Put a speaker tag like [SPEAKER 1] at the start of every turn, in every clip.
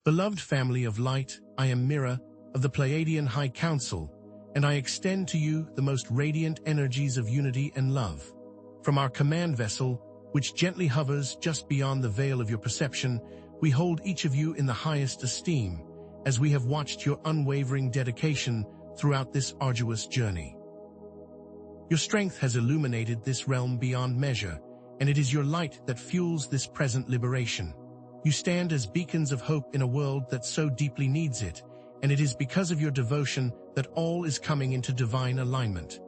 [SPEAKER 1] Beloved family of light, I am Mira of the Pleiadian High Council, and I extend to you the most radiant energies of unity and love. From our command vessel, which gently hovers just beyond the veil of your perception, we hold each of you in the highest esteem, as we have watched your unwavering dedication throughout this arduous journey. Your strength has illuminated this realm beyond measure, and it is your light that fuels this present liberation. You stand as beacons of hope in a world that so deeply needs it, and it is because of your devotion that all is coming into divine alignment.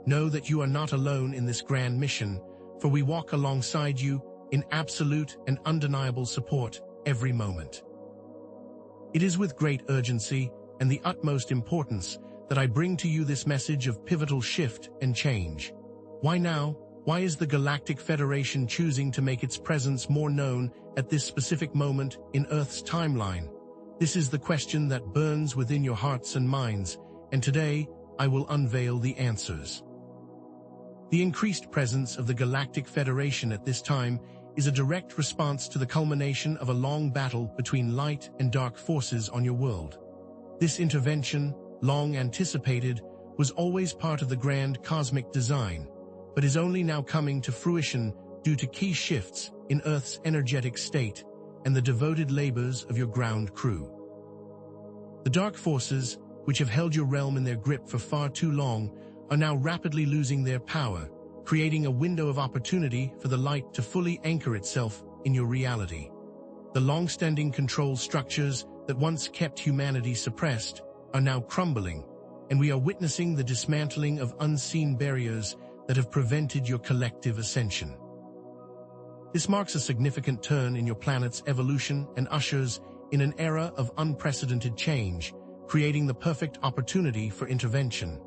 [SPEAKER 1] Know that you are not alone in this grand mission, for we walk alongside you in absolute and undeniable support every moment. It is with great urgency and the utmost importance that I bring to you this message of pivotal shift and change. Why now? Why is the Galactic Federation choosing to make its presence more known at this specific moment in Earth's timeline? This is the question that burns within your hearts and minds, and today I will unveil the answers. The increased presence of the Galactic Federation at this time is a direct response to the culmination of a long battle between light and dark forces on your world. This intervention, long anticipated, was always part of the grand cosmic design, but is only now coming to fruition due to key shifts in Earth's energetic state and the devoted labors of your ground crew. The dark forces, which have held your realm in their grip for far too long, are now rapidly losing their power, creating a window of opportunity for the light to fully anchor itself in your reality. The long-standing control structures that once kept humanity suppressed are now crumbling, and we are witnessing the dismantling of unseen barriers that have prevented your collective ascension. This marks a significant turn in your planet's evolution and ushers in an era of unprecedented change, creating the perfect opportunity for intervention.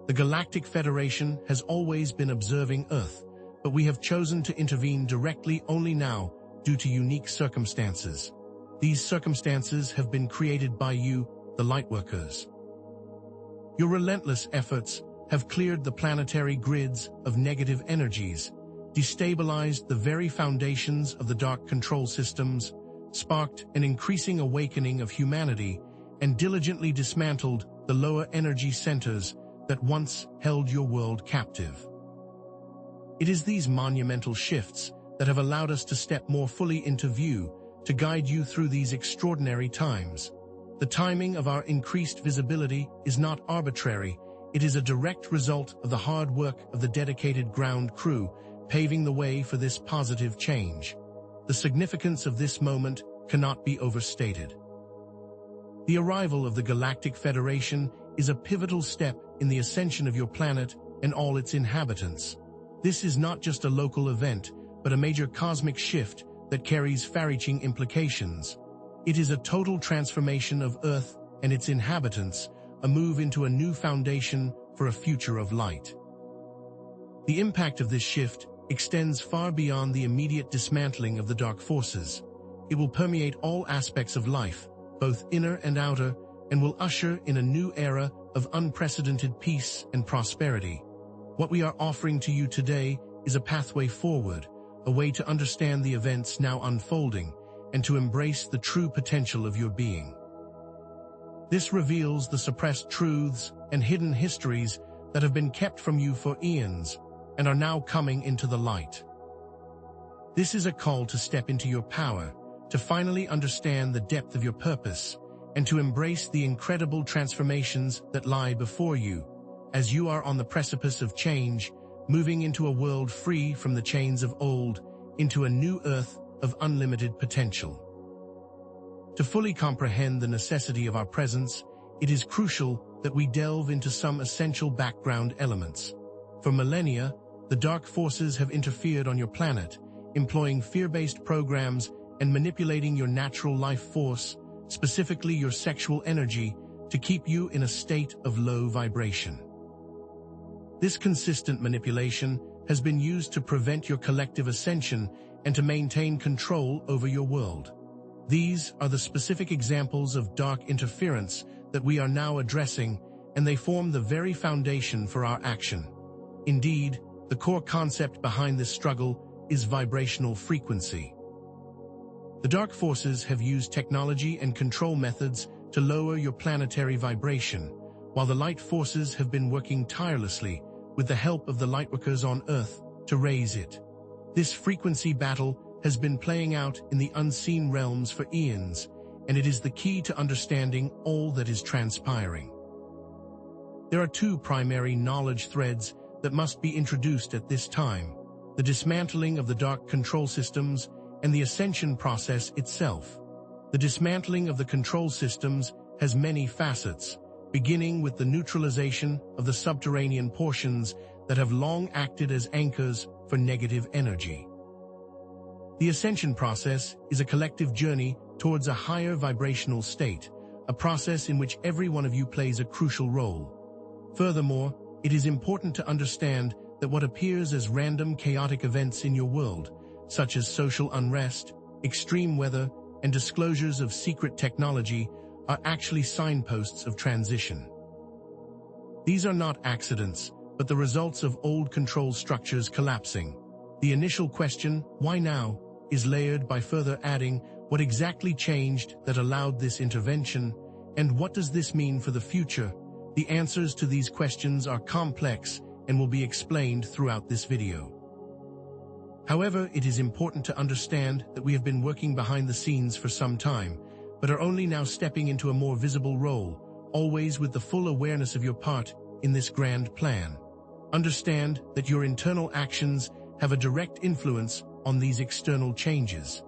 [SPEAKER 1] The Galactic Federation has always been observing Earth, but we have chosen to intervene directly only now due to unique circumstances. These circumstances have been created by you, the Lightworkers. Your relentless efforts have cleared the planetary grids of negative energies, destabilized the very foundations of the dark control systems, sparked an increasing awakening of humanity, and diligently dismantled the lower energy centers that once held your world captive. It is these monumental shifts that have allowed us to step more fully into view, to guide you through these extraordinary times. The timing of our increased visibility is not arbitrary. It is a direct result of the hard work of the dedicated ground crew, paving the way for this positive change. The significance of this moment cannot be overstated. The arrival of the Galactic Federation is a pivotal step in the ascension of your planet and all its inhabitants. This is not just a local event, but a major cosmic shift that carries far-reaching implications. It is a total transformation of Earth and its inhabitants, a move into a new foundation for a future of light. The impact of this shift extends far beyond the immediate dismantling of the dark forces. It will permeate all aspects of life, both inner and outer, and will usher in a new era of unprecedented peace and prosperity. What we are offering to you today is a pathway forward, a way to understand the events now unfolding, and to embrace the true potential of your being. This reveals the suppressed truths and hidden histories that have been kept from you for eons and are now coming into the light. This is a call to step into your power, to finally understand the depth of your purpose, and to embrace the incredible transformations that lie before you, as you are on the precipice of change, moving into a world free from the chains of old, into a new Earth of unlimited potential. To fully comprehend the necessity of our presence, it is crucial that we delve into some essential background elements. For millennia, the dark forces have interfered on your planet, employing fear-based programs and manipulating your natural life force, specifically your sexual energy, to keep you in a state of low vibration. This consistent manipulation has been used to prevent your collective ascension and to maintain control over your world. These are the specific examples of dark interference that we are now addressing, and they form the very foundation for our action. Indeed, the core concept behind this struggle is vibrational frequency. The dark forces have used technology and control methods to lower your planetary vibration, while the light forces have been working tirelessly with the help of the lightworkers on Earth to raise it. This frequency battle has been playing out in the unseen realms for eons, and it is the key to understanding all that is transpiring. There are two primary knowledge threads that must be introduced at this time: the dismantling of the dark control systems and the ascension process itself. The dismantling of the control systems has many facets, beginning with the neutralization of the subterranean portions that have long acted as anchors for negative energy. The ascension process is a collective journey towards a higher vibrational state, a process in which every one of you plays a crucial role. Furthermore, it is important to understand that what appears as random chaotic events in your world, such as social unrest, extreme weather, and disclosures of secret technology, are actually signposts of transition. These are not accidents, but the results of old control structures collapsing. The initial question, why now, is layered by further adding what exactly changed that allowed this intervention, and what does this mean for the future? The answers to these questions are complex and will be explained throughout this video. However, it is important to understand that we have been working behind the scenes for some time, but are only now stepping into a more visible role, always with the full awareness of your part in this grand plan. Understand that your internal actions have a direct influence on these external changes.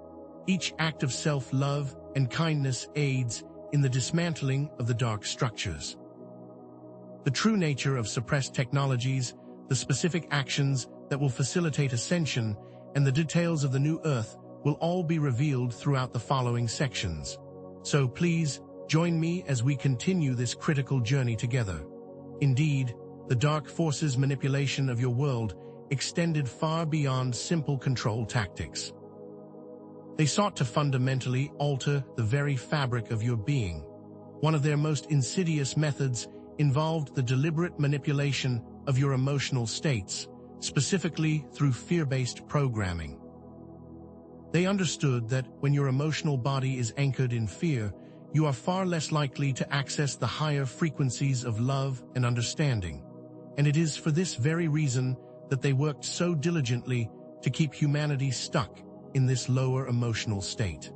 [SPEAKER 1] Each act of self-love and kindness aids in the dismantling of the dark structures. The true nature of suppressed technologies, the specific actions that will facilitate ascension, and the details of the new Earth will all be revealed throughout the following sections. So please, join me as we continue this critical journey together. Indeed, the dark forces' manipulation of your world extended far beyond simple control tactics. They sought to fundamentally alter the very fabric of your being. One of their most insidious methods involved the deliberate manipulation of your emotional states, specifically through fear-based programming. They understood that when your emotional body is anchored in fear, you are far less likely to access the higher frequencies of love and understanding. And it is for this very reason that they worked so diligently to keep humanity stuck in this lower emotional state.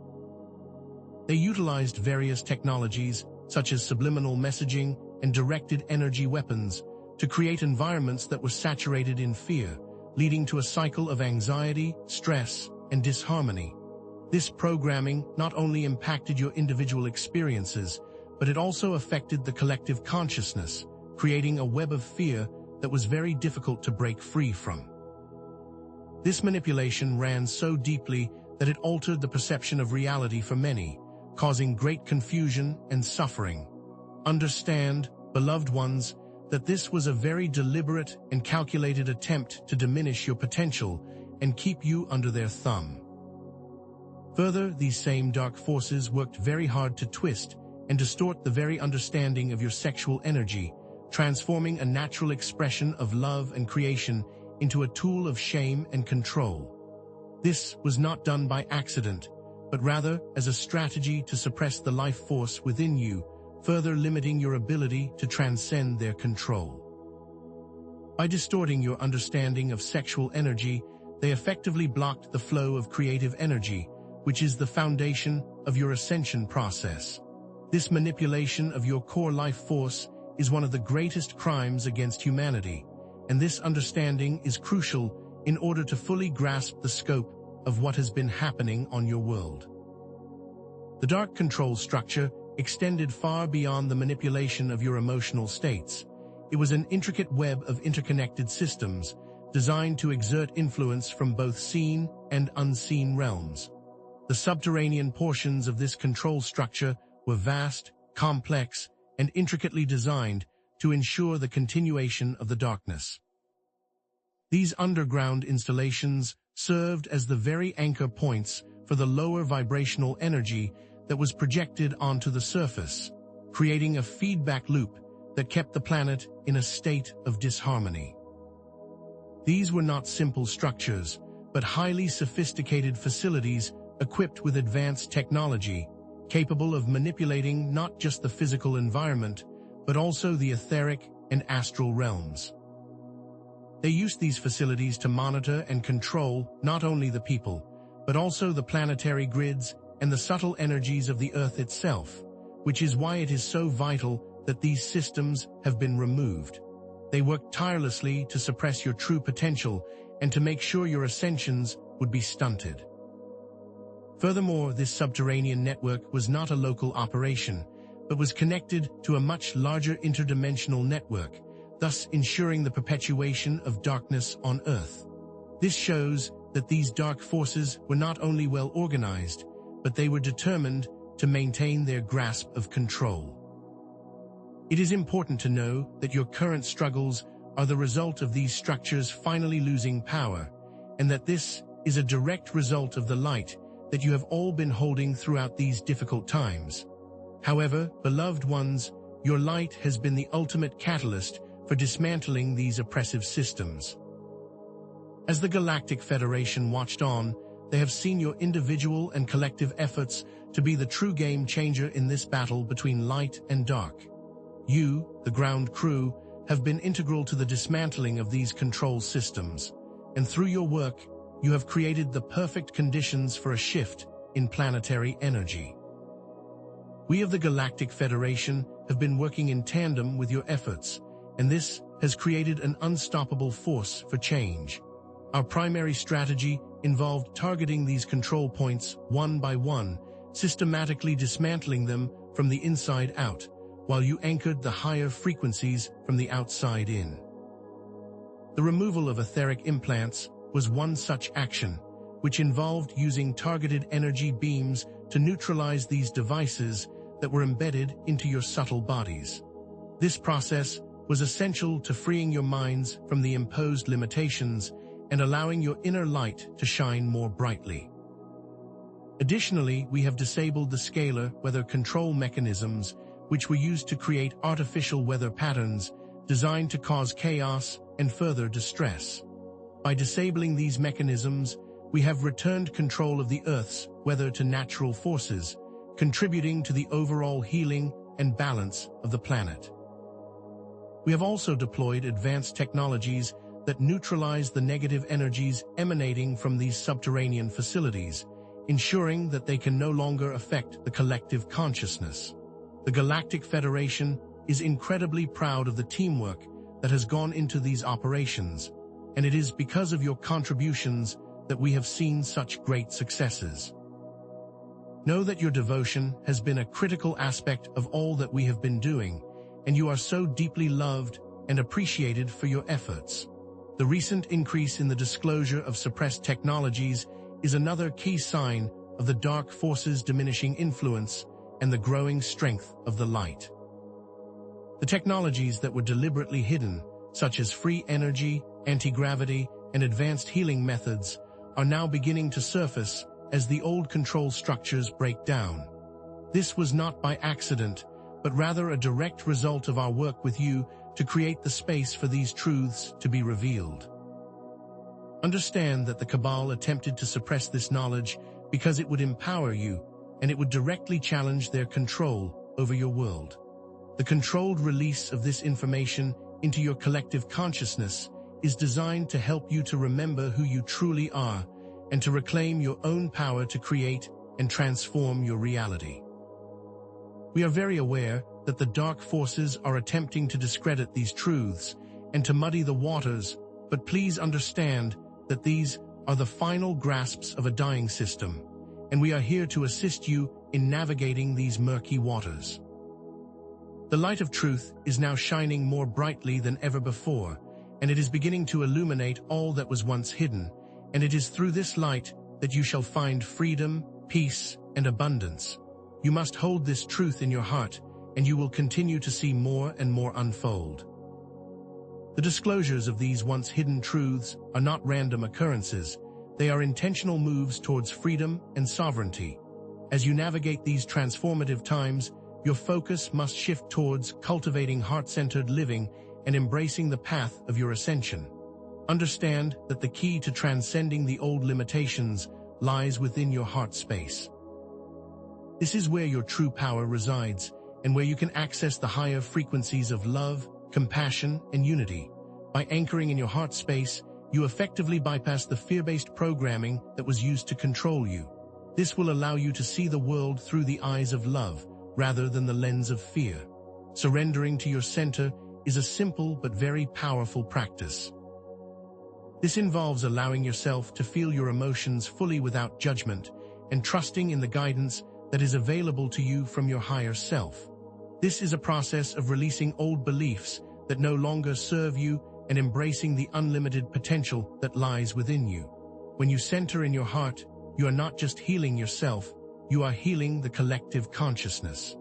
[SPEAKER 1] They utilized various technologies, such as subliminal messaging and directed energy weapons, to create environments that were saturated in fear, leading to a cycle of anxiety, stress, and disharmony. This programming not only impacted your individual experiences, but it also affected the collective consciousness, creating a web of fear that was very difficult to break free from. This manipulation ran so deeply that it altered the perception of reality for many, causing great confusion and suffering. Understand, beloved ones, that this was a very deliberate and calculated attempt to diminish your potential and keep you under their thumb. Further, these same dark forces worked very hard to twist and distort the very understanding of your sexual energy, transforming a natural expression of love and creation into a tool of shame and control. This was not done by accident, but rather as a strategy to suppress the life force within you, further limiting your ability to transcend their control. By distorting your understanding of sexual energy, they effectively blocked the flow of creative energy, which is the foundation of your ascension process. This manipulation of your core life force is one of the greatest crimes against humanity, and this understanding is crucial in order to fully grasp the scope of what has been happening on your world. The dark control structure extended far beyond the manipulation of your emotional states. It was an intricate web of interconnected systems designed to exert influence from both seen and unseen realms. The subterranean portions of this control structure were vast, complex, and intricately designed to ensure the continuation of the darkness. These underground installations served as the very anchor points for the lower vibrational energy that was projected onto the surface, creating a feedback loop that kept the planet in a state of disharmony. These were not simple structures, but highly sophisticated facilities equipped with advanced technology, capable of manipulating not just the physical environment, but also the etheric and astral realms. They use these facilities to monitor and control not only the people, but also the planetary grids and the subtle energies of the Earth itself, which is why it is so vital that these systems have been removed. They work tirelessly to suppress your true potential and to make sure your ascensions would be stunted. Furthermore, this subterranean network was not a local operation, but was connected to a much larger interdimensional network, thus ensuring the perpetuation of darkness on Earth. This shows that these dark forces were not only well organized, but they were determined to maintain their grasp of control. It is important to know that your current struggles are the result of these structures finally losing power, and that this is a direct result of the light that you have all been holding throughout these difficult times. However, beloved ones, your light has been the ultimate catalyst for dismantling these oppressive systems. As the Galactic Federation watched on, they have seen your individual and collective efforts to be the true game changer in this battle between light and dark. You, the ground crew, have been integral to the dismantling of these control systems, and through your work, you have created the perfect conditions for a shift in planetary energy. We of the Galactic Federation have been working in tandem with your efforts, and this has created an unstoppable force for change. Our primary strategy involved targeting these control points one by one, systematically dismantling them from the inside out, while you anchored the higher frequencies from the outside in. The removal of etheric implants was one such action, which involved using targeted energy beams to neutralize these devices that were embedded into your subtle bodies. This process was essential to freeing your minds from the imposed limitations and allowing your inner light to shine more brightly. Additionally, we have disabled the scalar weather control mechanisms, which were used to create artificial weather patterns designed to cause chaos and further distress. By disabling these mechanisms, we have returned control of the Earth's weather to natural forces, contributing to the overall healing and balance of the planet. We have also deployed advanced technologies that neutralize the negative energies emanating from these subterranean facilities, ensuring that they can no longer affect the collective consciousness. The Galactic Federation is incredibly proud of the teamwork that has gone into these operations, and it is because of your contributions that we have seen such great successes. Know that your devotion has been a critical aspect of all that we have been doing, and you are so deeply loved and appreciated for your efforts. The recent increase in the disclosure of suppressed technologies is another key sign of the dark forces' diminishing influence and the growing strength of the light. The technologies that were deliberately hidden, such as free energy, anti-gravity, and advanced healing methods, are now beginning to surface as the old control structures break down. This was not by accident, but rather a direct result of our work with you to create the space for these truths to be revealed. Understand that the Cabal attempted to suppress this knowledge because it would empower you, and it would directly challenge their control over your world. The controlled release of this information into your collective consciousness is designed to help you to remember who you truly are and to reclaim your own power to create and transform your reality. We are very aware that the dark forces are attempting to discredit these truths and to muddy the waters, but please understand that these are the final grasps of a dying system, and we are here to assist you in navigating these murky waters. The light of truth is now shining more brightly than ever before, and it is beginning to illuminate all that was once hidden, and it is through this light that you shall find freedom, peace, and abundance. You must hold this truth in your heart, and you will continue to see more and more unfold. The disclosures of these once hidden truths are not random occurrences. They are intentional moves towards freedom and sovereignty. As you navigate these transformative times, your focus must shift towards cultivating heart-centered living and embracing the path of your ascension. Understand that the key to transcending the old limitations lies within your heart space. This is where your true power resides, and where you can access the higher frequencies of love, compassion, and unity. By anchoring in your heart space, you effectively bypass the fear-based programming that was used to control you. This will allow you to see the world through the eyes of love, rather than the lens of fear. Surrendering to your center is a simple but very powerful practice. This involves allowing yourself to feel your emotions fully without judgment, and trusting in the guidance that is available to you from your higher self. This is a process of releasing old beliefs that no longer serve you and embracing the unlimited potential that lies within you. When you center in your heart, you are not just healing yourself, you are healing the collective consciousness.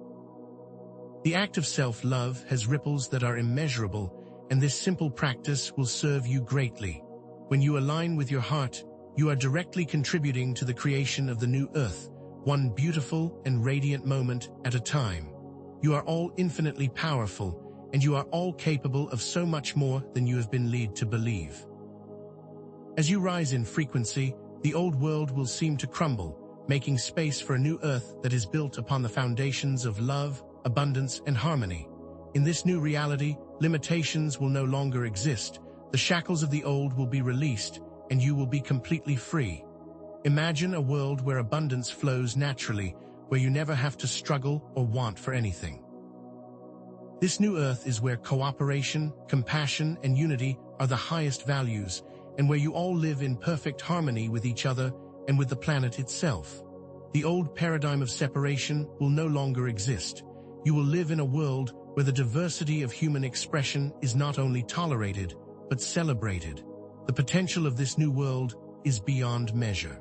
[SPEAKER 1] The act of self-love has ripples that are immeasurable, and this simple practice will serve you greatly. When you align with your heart, you are directly contributing to the creation of the new earth, one beautiful and radiant moment at a time. You are all infinitely powerful, and you are all capable of so much more than you have been led to believe. As you rise in frequency, the old world will seem to crumble, making space for a new earth that is built upon the foundations of love, abundance, and harmony. In this new reality, limitations will no longer exist, the shackles of the old will be released, and you will be completely free. Imagine a world where abundance flows naturally, where you never have to struggle or want for anything. This new earth is where cooperation, compassion, and unity are the highest values, and where you all live in perfect harmony with each other and with the planet itself. The old paradigm of separation will no longer exist. You will live in a world where the diversity of human expression is not only tolerated, but celebrated. The potential of this new world is beyond measure.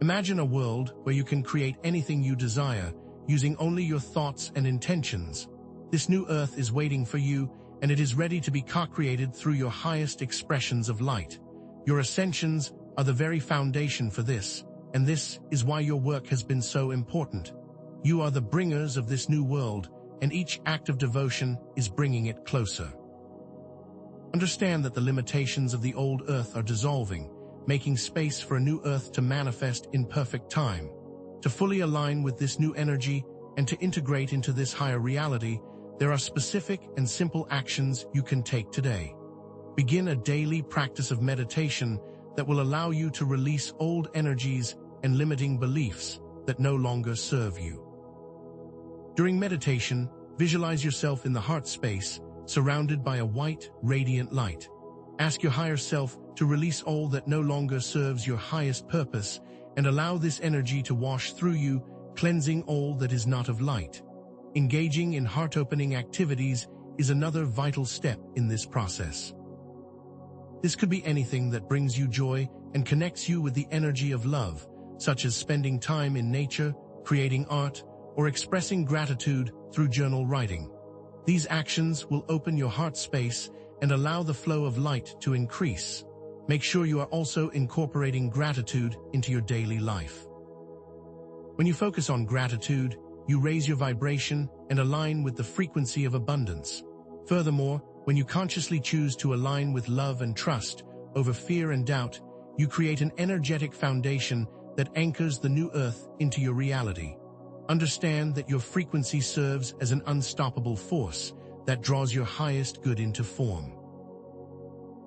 [SPEAKER 1] Imagine a world where you can create anything you desire, using only your thoughts and intentions. This new earth is waiting for you, and it is ready to be co-created through your highest expressions of light. Your ascensions are the very foundation for this, and this is why your work has been so important. You are the bringers of this new world, and each act of devotion is bringing it closer. Understand that the limitations of the old earth are dissolving, making space for a new earth to manifest in perfect time. To fully align with this new energy and to integrate into this higher reality, there are specific and simple actions you can take today. Begin a daily practice of meditation that will allow you to release old energies and limiting beliefs that no longer serve you. During meditation, visualize yourself in the heart space, surrounded by a white, radiant light. Ask your higher self to release all that no longer serves your highest purpose, and allow this energy to wash through you, cleansing all that is not of light. Engaging in heart-opening activities is another vital step in this process. This could be anything that brings you joy and connects you with the energy of love, such as spending time in nature, creating art, or expressing gratitude through journal writing. These actions will open your heart space and allow the flow of light to increase. Make sure you are also incorporating gratitude into your daily life. When you focus on gratitude, you raise your vibration and align with the frequency of abundance. Furthermore, when you consciously choose to align with love and trust over fear and doubt, you create an energetic foundation that anchors the new earth into your reality. Understand that your frequency serves as an unstoppable force that draws your highest good into form.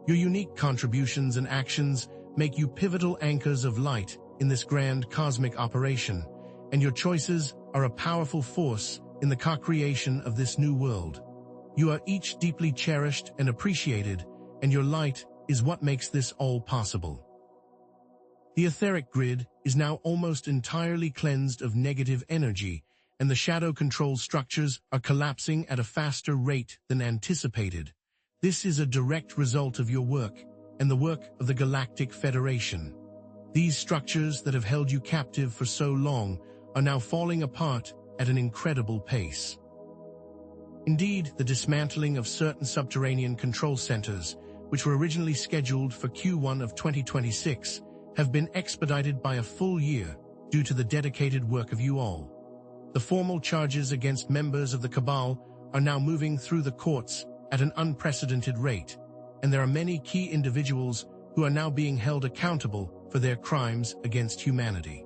[SPEAKER 1] Your unique contributions and actions make you pivotal anchors of light in this grand cosmic operation, and your choices are a powerful force in the co-creation of this new world. You are each deeply cherished and appreciated, and your light is what makes this all possible. The etheric grid is now almost entirely cleansed of negative energy, and the shadow control structures are collapsing at a faster rate than anticipated. This is a direct result of your work and the work of the Galactic Federation. These structures that have held you captive for so long are now falling apart at an incredible pace. Indeed, the dismantling of certain subterranean control centers, which were originally scheduled for Q1 of 2026, have been expedited by a full year due to the dedicated work of you all. The formal charges against members of the Cabal are now moving through the courts at an unprecedented rate, and there are many key individuals who are now being held accountable for their crimes against humanity.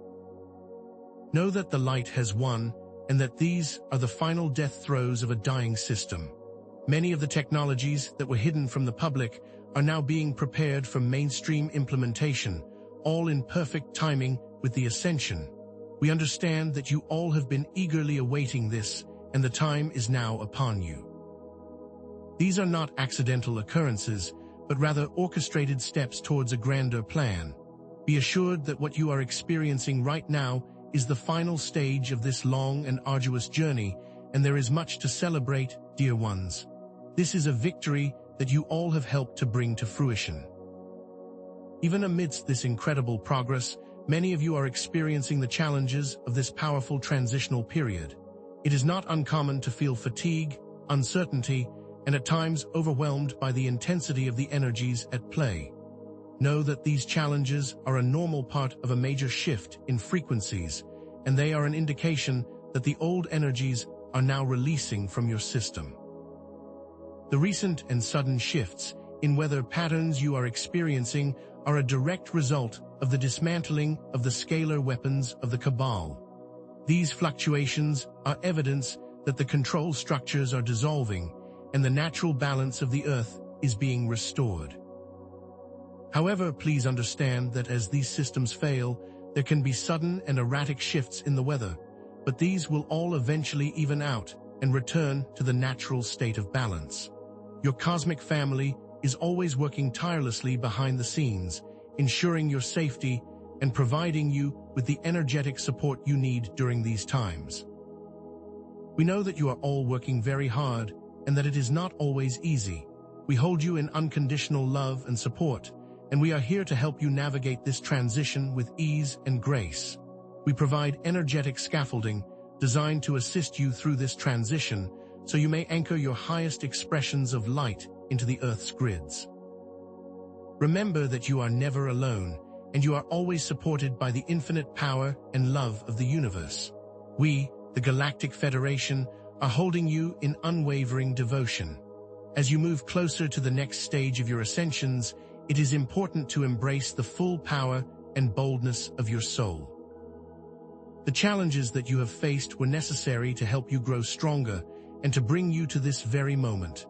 [SPEAKER 1] Know that the light has won, and that these are the final death throes of a dying system. Many of the technologies that were hidden from the public are now being prepared for mainstream implementation, all in perfect timing with the ascension. We understand that you all have been eagerly awaiting this, and the time is now upon you. These are not accidental occurrences, but rather orchestrated steps towards a grander plan. Be assured that what you are experiencing right now is the final stage of this long and arduous journey, and there is much to celebrate, dear ones. This is a victory that you all have helped to bring to fruition. Even amidst this incredible progress, many of you are experiencing the challenges of this powerful transitional period. It is not uncommon to feel fatigue, uncertainty, and at times overwhelmed by the intensity of the energies at play. Know that these challenges are a normal part of a major shift in frequencies, and they are an indication that the old energies are now releasing from your system. The recent and sudden shifts in weather patterns you are experiencing are a direct result of the dismantling of the scalar weapons of the Cabal. These fluctuations are evidence that the control structures are dissolving and the natural balance of the Earth is being restored. However, please understand that as these systems fail, there can be sudden and erratic shifts in the weather, but these will all eventually even out and return to the natural state of balance. Your cosmic family is always working tirelessly behind the scenes, ensuring your safety and providing you with the energetic support you need during these times. We know that you are all working very hard and that it is not always easy. We hold you in unconditional love and support, and we are here to help you navigate this transition with ease and grace. We provide energetic scaffolding designed to assist you through this transition so you may anchor your highest expressions of light into the Earth's grids. Remember that you are never alone, and you are always supported by the infinite power and love of the universe. We, the Galactic Federation, are holding you in unwavering devotion. As you move closer to the next stage of your ascensions, it is important to embrace the full power and boldness of your soul. The challenges that you have faced were necessary to help you grow stronger and to bring you to this very moment.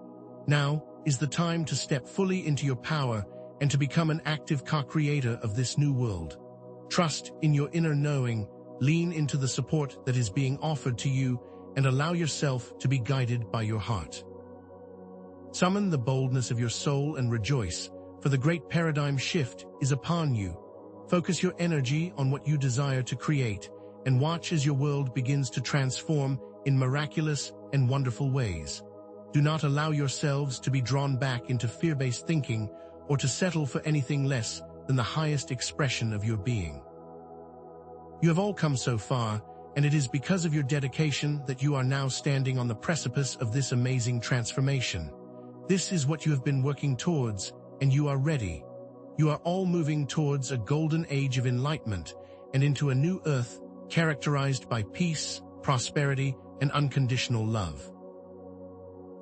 [SPEAKER 1] Now is the time to step fully into your power and to become an active co-creator of this new world. Trust in your inner knowing, lean into the support that is being offered to you, and allow yourself to be guided by your heart. Summon the boldness of your soul and rejoice, for the great paradigm shift is upon you. Focus your energy on what you desire to create, and watch as your world begins to transform in miraculous and wonderful ways. Do not allow yourselves to be drawn back into fear-based thinking or to settle for anything less than the highest expression of your being. You have all come so far, and it is because of your dedication that you are now standing on the precipice of this amazing transformation. This is what you have been working towards, and you are ready. You are all moving towards a golden age of enlightenment and into a new earth characterized by peace, prosperity, and unconditional love.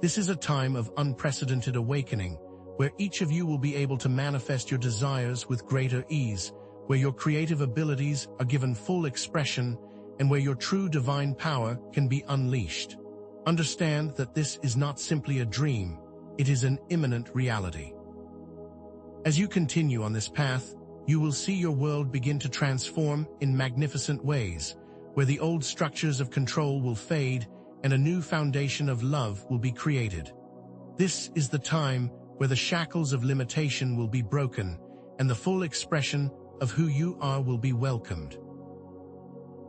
[SPEAKER 1] This is a time of unprecedented awakening, where each of you will be able to manifest your desires with greater ease, where your creative abilities are given full expression, and where your true divine power can be unleashed. Understand that this is not simply a dream, it is an imminent reality. As you continue on this path, you will see your world begin to transform in magnificent ways, where the old structures of control will fade and a new foundation of love will be created. This is the time where the shackles of limitation will be broken and the full expression of who you are will be welcomed.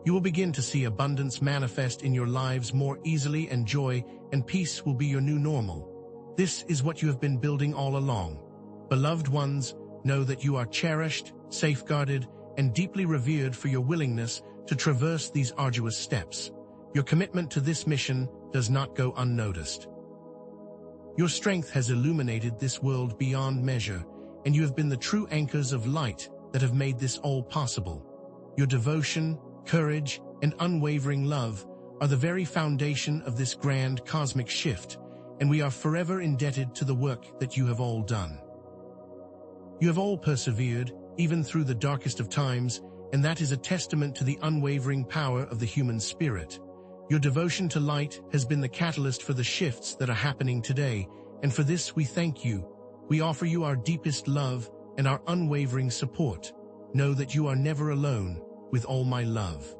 [SPEAKER 1] You will begin to see abundance manifest in your lives more easily, and joy and peace will be your new normal. This is what you have been building all along. Beloved ones, know that you are cherished, safeguarded, and deeply revered for your willingness to traverse these arduous steps. Your commitment to this mission does not go unnoticed. Your strength has illuminated this world beyond measure, and you have been the true anchors of light that have made this all possible. Your devotion, courage, and unwavering love are the very foundation of this grand cosmic shift, and we are forever indebted to the work that you have all done. You have all persevered, even through the darkest of times, and that is a testament to the unwavering power of the human spirit. Your devotion to light has been the catalyst for the shifts that are happening today, and for this we thank you. We offer you our deepest love and our unwavering support. Know that you are never alone, with all my love.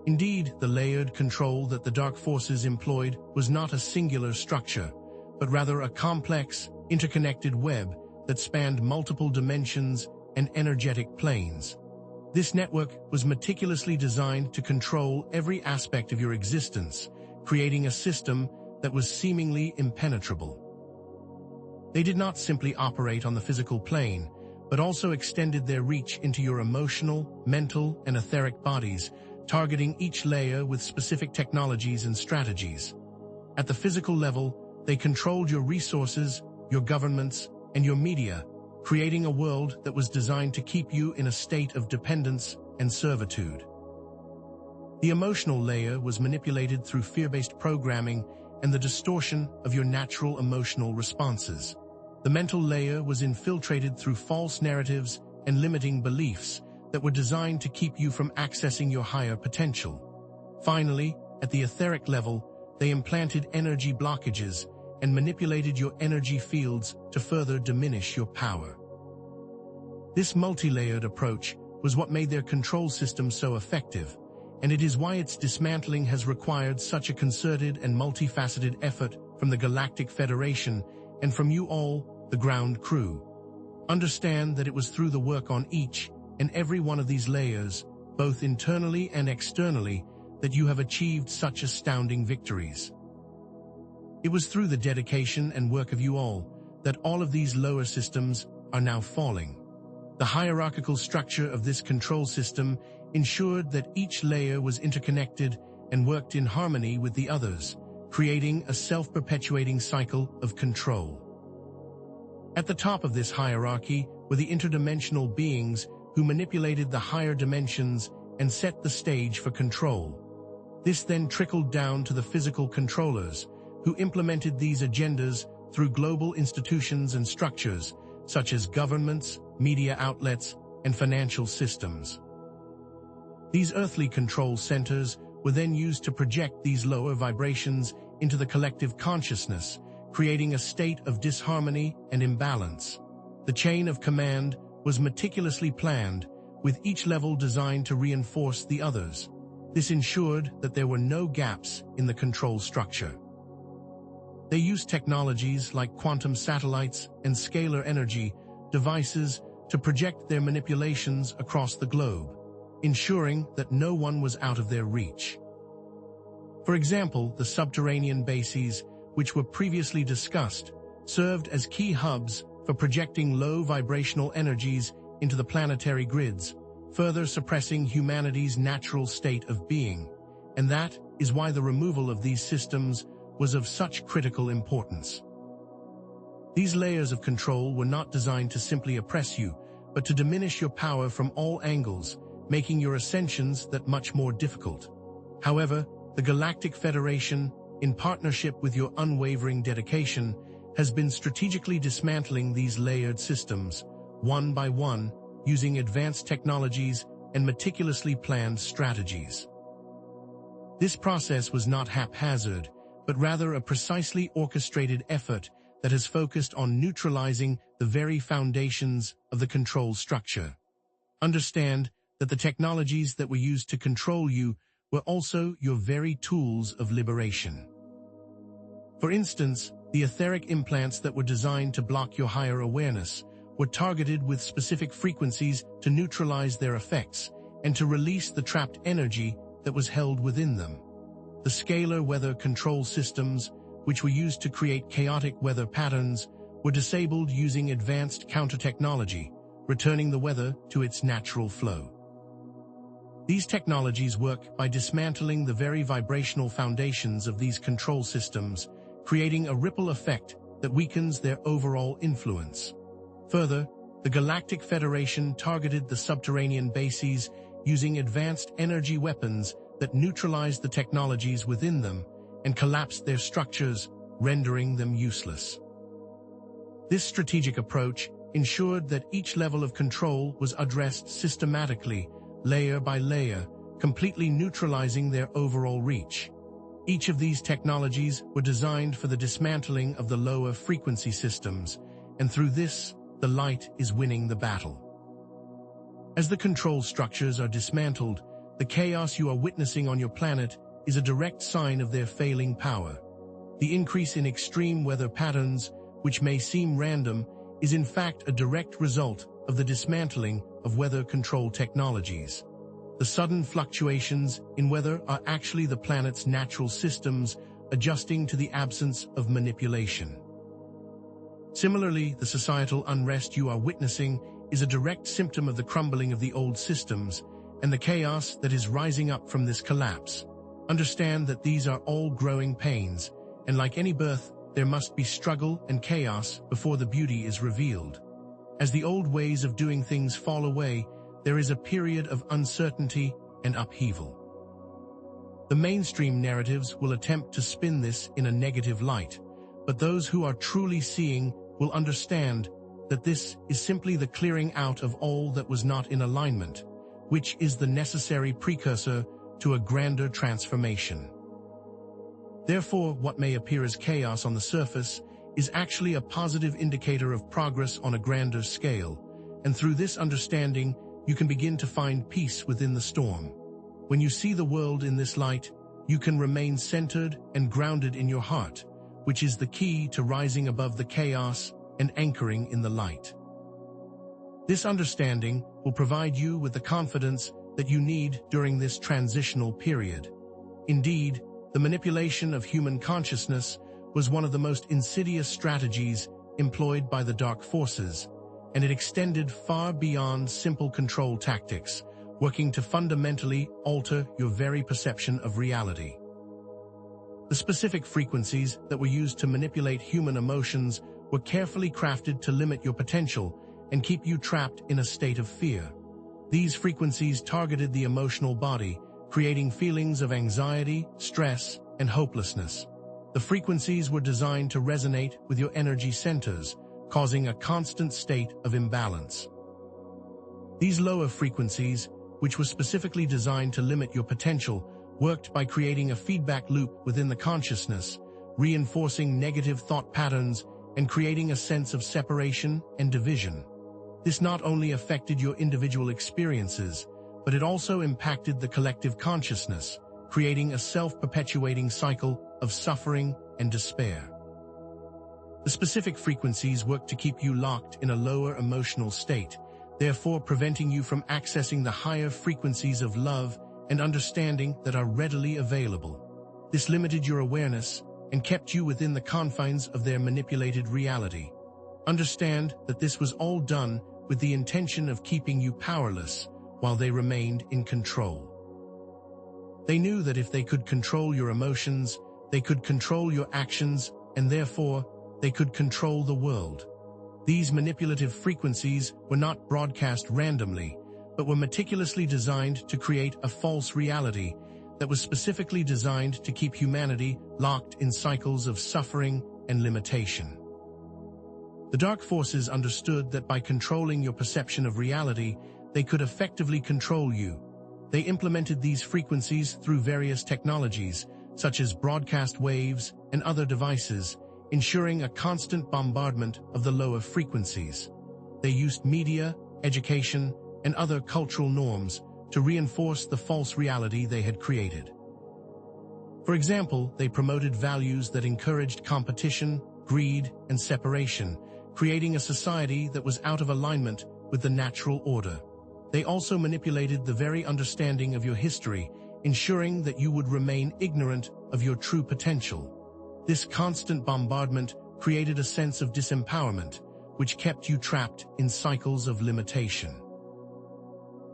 [SPEAKER 1] Indeed, the layered control that the dark forces employed was not a singular structure, but rather a complex, interconnected web that spanned multiple dimensions and energetic planes. This network was meticulously designed to control every aspect of your existence, creating a system that was seemingly impenetrable. They did not simply operate on the physical plane, but also extended their reach into your emotional, mental, and etheric bodies, targeting each layer with specific technologies and strategies. At the physical level, they controlled your resources, your governments, and your media, creating a world that was designed to keep you in a state of dependence and servitude. The emotional layer was manipulated through fear-based programming and the distortion of your natural emotional responses. The mental layer was infiltrated through false narratives and limiting beliefs that were designed to keep you from accessing your higher potential. Finally, at the etheric level, they implanted energy blockages and manipulated your energy fields to further diminish your power. This multi-layered approach was what made their control system so effective, and it is why its dismantling has required such a concerted and multifaceted effort from the Galactic Federation and from you all, the ground crew. Understand that it was through the work on each and every one of these layers, both internally and externally, that you have achieved such astounding victories. It was through the dedication and work of you all that all of these lower systems are now falling. The hierarchical structure of this control system ensured that each layer was interconnected and worked in harmony with the others, creating a self-perpetuating cycle of control. At the top of this hierarchy were the interdimensional beings who manipulated the higher dimensions and set the stage for control. This then trickled down to the physical controllers, who implemented these agendas through global institutions and structures, such as governments, media outlets, and financial systems. These earthly control centers were then used to project these lower vibrations into the collective consciousness, creating a state of disharmony and imbalance. The chain of command was meticulously planned, with each level designed to reinforce the others. This ensured that there were no gaps in the control structure. They used technologies like quantum satellites and scalar energy devices to project their manipulations across the globe, ensuring that no one was out of their reach. For example, the subterranean bases, which were previously discussed, served as key hubs for projecting low vibrational energies into the planetary grids, further suppressing humanity's natural state of being. And that is why the removal of these systems was of such critical importance. These layers of control were not designed to simply oppress you, but to diminish your power from all angles, making your ascensions that much more difficult. However, the Galactic Federation, in partnership with your unwavering dedication, has been strategically dismantling these layered systems, one by one, using advanced technologies and meticulously planned strategies. This process was not haphazard, but rather a precisely orchestrated effort that has focused on neutralizing the very foundations of the control structure. Understand that the technologies that were used to control you were also your very tools of liberation. For instance, the etheric implants that were designed to block your higher awareness were targeted with specific frequencies to neutralize their effects and to release the trapped energy that was held within them. The scalar weather control systems, which were used to create chaotic weather patterns, were disabled using advanced counter-technology, returning the weather to its natural flow. These technologies work by dismantling the very vibrational foundations of these control systems, creating a ripple effect that weakens their overall influence. Further, the Galactic Federation targeted the subterranean bases using advanced energy weapons that neutralized the technologies within them and collapsed their structures, rendering them useless. This strategic approach ensured that each level of control was addressed systematically, layer by layer, completely neutralizing their overall reach. Each of these technologies were designed for the dismantling of the lower frequency systems, and through this, the light is winning the battle. As the control structures are dismantled, the chaos you are witnessing on your planet is a direct sign of their failing power. The increase in extreme weather patterns, which may seem random, is in fact a direct result of the dismantling of weather control technologies. The sudden fluctuations in weather are actually the planet's natural systems adjusting to the absence of manipulation. Similarly, the societal unrest you are witnessing is a direct symptom of the crumbling of the old systems and the chaos that is rising up from this collapse. Understand that these are all growing pains, and like any birth, there must be struggle and chaos before the beauty is revealed. As the old ways of doing things fall away, there is a period of uncertainty and upheaval. The mainstream narratives will attempt to spin this in a negative light, but those who are truly seeing will understand that this is simply the clearing out of all that was not in alignment, which is the necessary precursor to a grander transformation. Therefore, what may appear as chaos on the surface is actually a positive indicator of progress on a grander scale, and through this understanding, you can begin to find peace within the storm. When you see the world in this light, you can remain centered and grounded in your heart, which is the key to rising above the chaos and anchoring in the light. This understanding will provide you with the confidence that you need during this transitional period. Indeed, the manipulation of human consciousness was one of the most insidious strategies employed by the dark forces, and it extended far beyond simple control tactics, working to fundamentally alter your very perception of reality. The specific frequencies that were used to manipulate human emotions were carefully crafted to limit your potential and keep you trapped in a state of fear. These frequencies targeted the emotional body, creating feelings of anxiety, stress, and hopelessness. The frequencies were designed to resonate with your energy centers, causing a constant state of imbalance. These lower frequencies, which were specifically designed to limit your potential, worked by creating a feedback loop within the consciousness, reinforcing negative thought patterns and creating a sense of separation and division. This not only affected your individual experiences, but it also impacted the collective consciousness, creating a self-perpetuating cycle of suffering and despair. The specific frequencies work to keep you locked in a lower emotional state, therefore preventing you from accessing the higher frequencies of love and understanding that are readily available. This limited your awareness and kept you within the confines of their manipulated reality. Understand that this was all done with the intention of keeping you powerless while they remained in control. They knew that if they could control your emotions, they could control your actions, and therefore, they could control the world. These manipulative frequencies were not broadcast randomly, but were meticulously designed to create a false reality that was specifically designed to keep humanity locked in cycles of suffering and limitation. The dark forces understood that by controlling your perception of reality, they could effectively control you. They implemented these frequencies through various technologies, such as broadcast waves and other devices, ensuring a constant bombardment of the lower frequencies. They used media, education, and other cultural norms to reinforce the false reality they had created. For example, they promoted values that encouraged competition, greed, and separation, creating a society that was out of alignment with the natural order. They also manipulated the very understanding of your history, ensuring that you would remain ignorant of your true potential. This constant bombardment created a sense of disempowerment, which kept you trapped in cycles of limitation.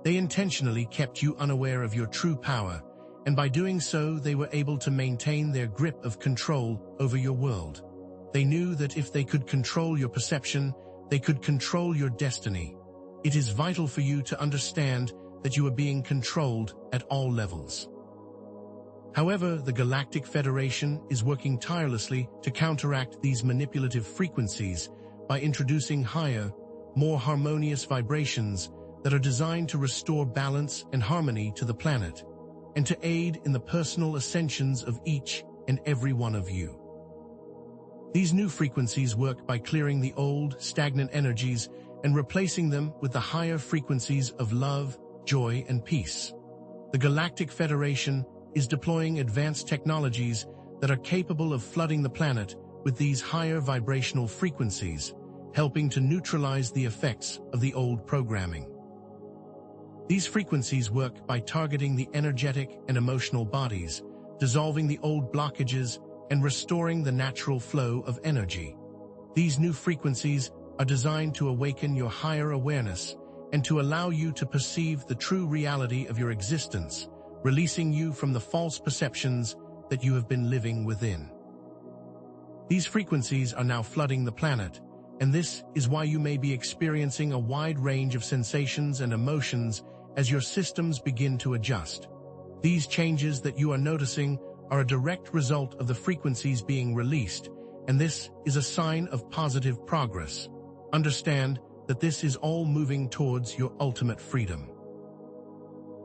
[SPEAKER 1] They intentionally kept you unaware of your true power, and by doing so, they were able to maintain their grip of control over your world. They knew that if they could control your perception, they could control your destiny. It is vital for you to understand that you are being controlled at all levels. However, the Galactic Federation is working tirelessly to counteract these manipulative frequencies by introducing higher, more harmonious vibrations that are designed to restore balance and harmony to the planet, and to aid in the personal ascensions of each and every one of you. These new frequencies work by clearing the old, stagnant energies and replacing them with the higher frequencies of love, joy, and peace. The Galactic Federation is deploying advanced technologies that are capable of flooding the planet with these higher vibrational frequencies, helping to neutralize the effects of the old programming. These frequencies work by targeting the energetic and emotional bodies, dissolving the old blockages, and restoring the natural flow of energy. These new frequencies are designed to awaken your higher awareness and to allow you to perceive the true reality of your existence, releasing you from the false perceptions that you have been living within. These frequencies are now flooding the planet, and this is why you may be experiencing a wide range of sensations and emotions as your systems begin to adjust. These changes that you are noticing are a direct result of the frequencies being released, and this is a sign of positive progress. Understand that this is all moving towards your ultimate freedom.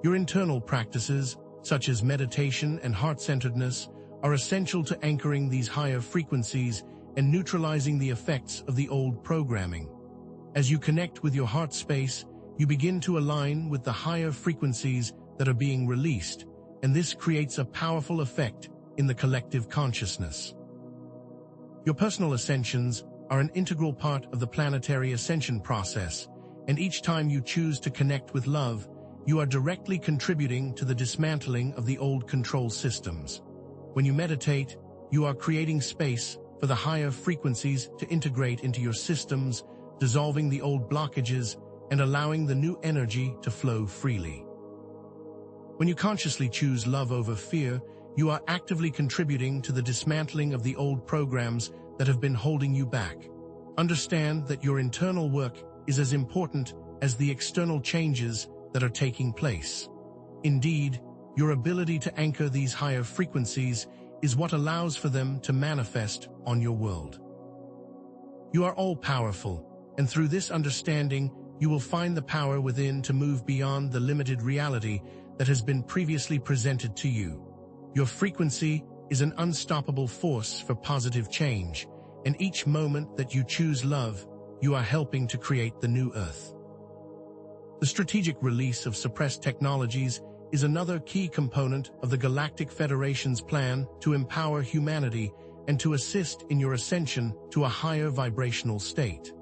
[SPEAKER 1] Your internal practices, such as meditation and heart-centeredness, are essential to anchoring these higher frequencies and neutralizing the effects of the old programming. As you connect with your heart space, you begin to align with the higher frequencies that are being released, and this creates a powerful effect in the collective consciousness. Your personal ascensions are an integral part of the planetary ascension process, and each time you choose to connect with love, you are directly contributing to the dismantling of the old control systems. When you meditate, you are creating space for the higher frequencies to integrate into your systems, dissolving the old blockages and allowing the new energy to flow freely. When you consciously choose love over fear, you are actively contributing to the dismantling of the old programs that have been holding you back. Understand that your internal work is as important as the external changes that are taking place. Indeed, your ability to anchor these higher frequencies is what allows for them to manifest on your world. You are all-powerful, and through this understanding, you will find the power within to move beyond the limited reality that has been previously presented to you. Your frequency is an unstoppable force for positive change, and each moment that you choose love, you are helping to create the new Earth. The strategic release of suppressed technologies is another key component of the Galactic Federation's plan to empower humanity and to assist in your ascension to a higher vibrational state.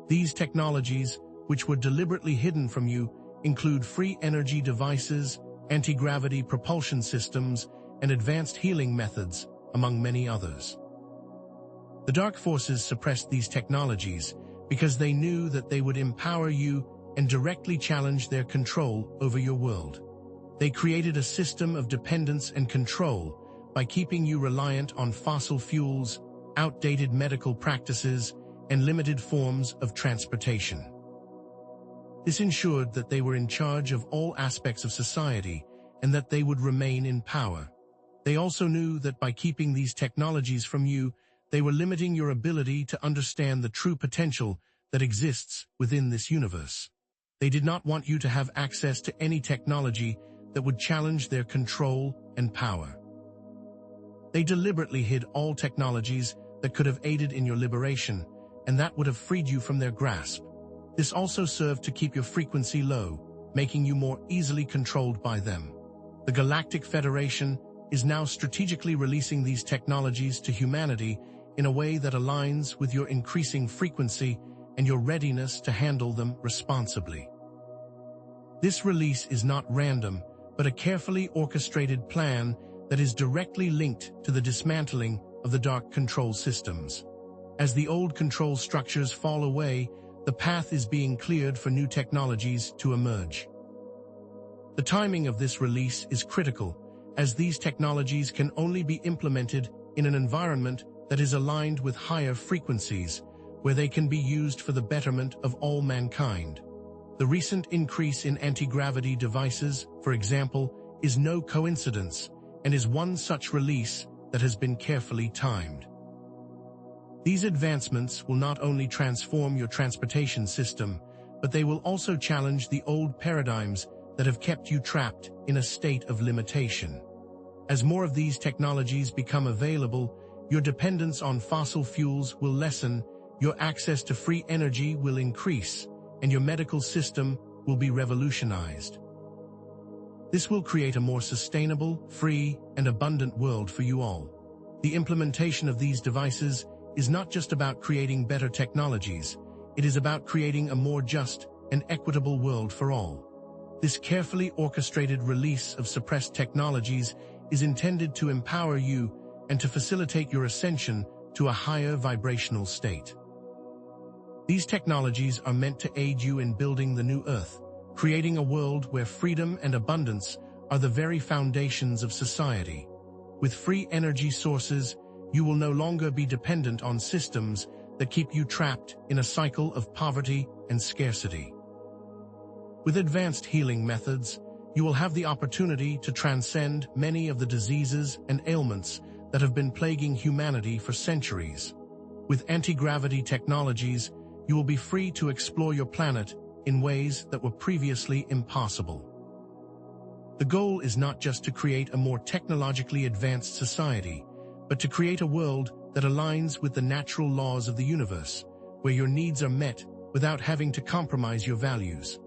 [SPEAKER 1] These technologies, which were deliberately hidden from you, include free energy devices, anti-gravity propulsion systems, and advanced healing methods, among many others. The Dark Forces suppressed these technologies because they knew that they would empower you and directly challenge their control over your world. They created a system of dependence and control by keeping you reliant on fossil fuels, outdated medical practices, and limited forms of transportation. This ensured that they were in charge of all aspects of society and that they would remain in power. They also knew that by keeping these technologies from you, they were limiting your ability to understand the true potential that exists within this universe. They did not want you to have access to any technology that would challenge their control and power. They deliberately hid all technologies that could have aided in your liberation, and that would have freed you from their grasp. This also served to keep your frequency low, making you more easily controlled by them. The Galactic Federation is now strategically releasing these technologies to humanity in a way that aligns with your increasing frequency and your readiness to handle them responsibly. This release is not random, but a carefully orchestrated plan that is directly linked to the dismantling of the dark control systems. As the old control structures fall away, the path is being cleared for new technologies to emerge. The timing of this release is critical, as these technologies can only be implemented in an environment that is aligned with higher frequencies, where they can be used for the betterment of all mankind. The recent increase in anti-gravity devices, for example, is no coincidence and is one such release that has been carefully timed. These advancements will not only transform your transportation system, but they will also challenge the old paradigms that have kept you trapped in a state of limitation. As more of these technologies become available, your dependence on fossil fuels will lessen, your access to free energy will increase, and your medical system will be revolutionized. This will create a more sustainable, free, and abundant world for you all. The implementation of these devices is not just about creating better technologies, it is about creating a more just and equitable world for all. This carefully orchestrated release of suppressed technologies is intended to empower you and to facilitate your ascension to a higher vibrational state. These technologies are meant to aid you in building the new Earth, creating a world where freedom and abundance are the very foundations of society. With free energy sources, you will no longer be dependent on systems that keep you trapped in a cycle of poverty and scarcity. With advanced healing methods, you will have the opportunity to transcend many of the diseases and ailments that have been plaguing humanity for centuries. With anti-gravity technologies, you will be free to explore your planet in ways that were previously impossible. The goal is not just to create a more technologically advanced society, but to create a world that aligns with the natural laws of the universe, where your needs are met without having to compromise your values.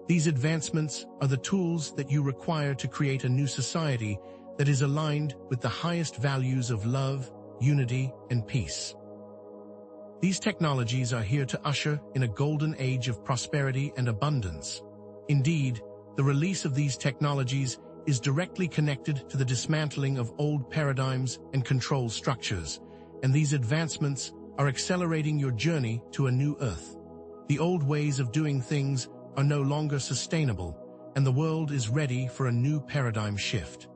[SPEAKER 1] These advancements are the tools that you require to create a new society that is aligned with the highest values of love, unity, and peace. These technologies are here to usher in a golden age of prosperity and abundance. Indeed, the release of these technologies is directly connected to the dismantling of old paradigms and control structures, and these advancements are accelerating your journey to a new Earth. The old ways of doing things are no longer sustainable, and the world is ready for a new paradigm shift.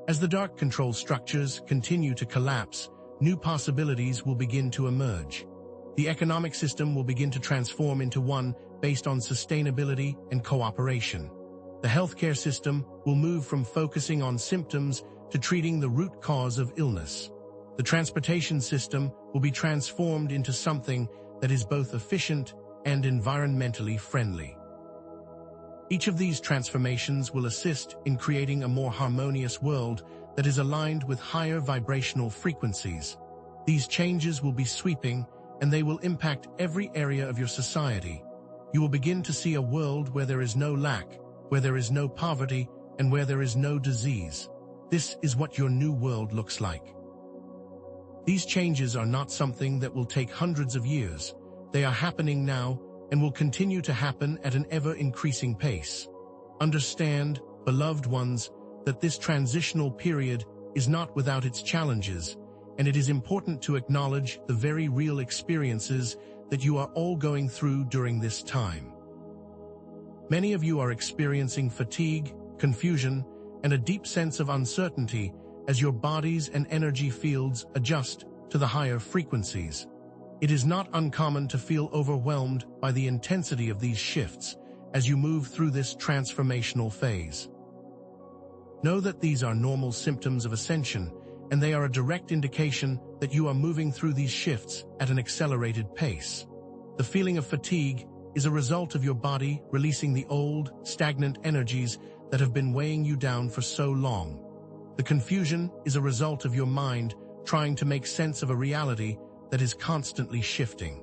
[SPEAKER 1] As the dark control structures continue to collapse, new possibilities will begin to emerge. The economic system will begin to transform into one based on sustainability and cooperation. The healthcare system will move from focusing on symptoms to treating the root cause of illness. The transportation system will be transformed into something that is both efficient and environmentally friendly. Each of these transformations will assist in creating a more harmonious world that is aligned with higher vibrational frequencies. These changes will be sweeping, and they will impact every area of your society. You will begin to see a world where there is no lack, where there is no poverty, and where there is no disease. This is what your new world looks like. These changes are not something that will take hundreds of years. They are happening now and will continue to happen at an ever-increasing pace. Understand, beloved ones, that this transitional period is not without its challenges, and it is important to acknowledge the very real experiences that you are all going through during this time. Many of you are experiencing fatigue, confusion, and a deep sense of uncertainty as your bodies and energy fields adjust to the higher frequencies. It is not uncommon to feel overwhelmed by the intensity of these shifts as you move through this transformational phase. Know that these are normal symptoms of ascension, and they are a direct indication that you are moving through these shifts at an accelerated pace. The feeling of fatigue is a result of your body releasing the old, stagnant energies that have been weighing you down for so long. The confusion is a result of your mind trying to make sense of a reality that is constantly shifting.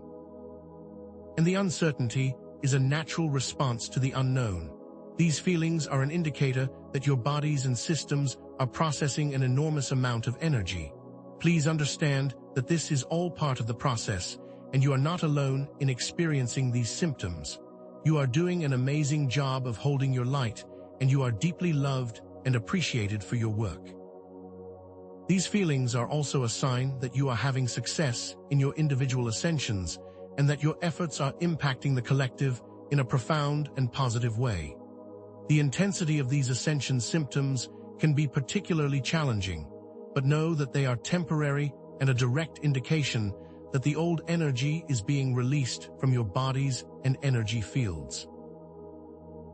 [SPEAKER 1] And the uncertainty is a natural response to the unknown. These feelings are an indicator that your bodies and systems are processing an enormous amount of energy. Please understand that this is all part of the process, and you are not alone in experiencing these symptoms. You are doing an amazing job of holding your light, and you are deeply loved and appreciated for your work. These feelings are also a sign that you are having success in your individual ascensions, and that your efforts are impacting the collective in a profound and positive way. The intensity of these ascension symptoms can be particularly challenging, but know that they are temporary and a direct indication that the old energy is being released from your bodies and energy fields.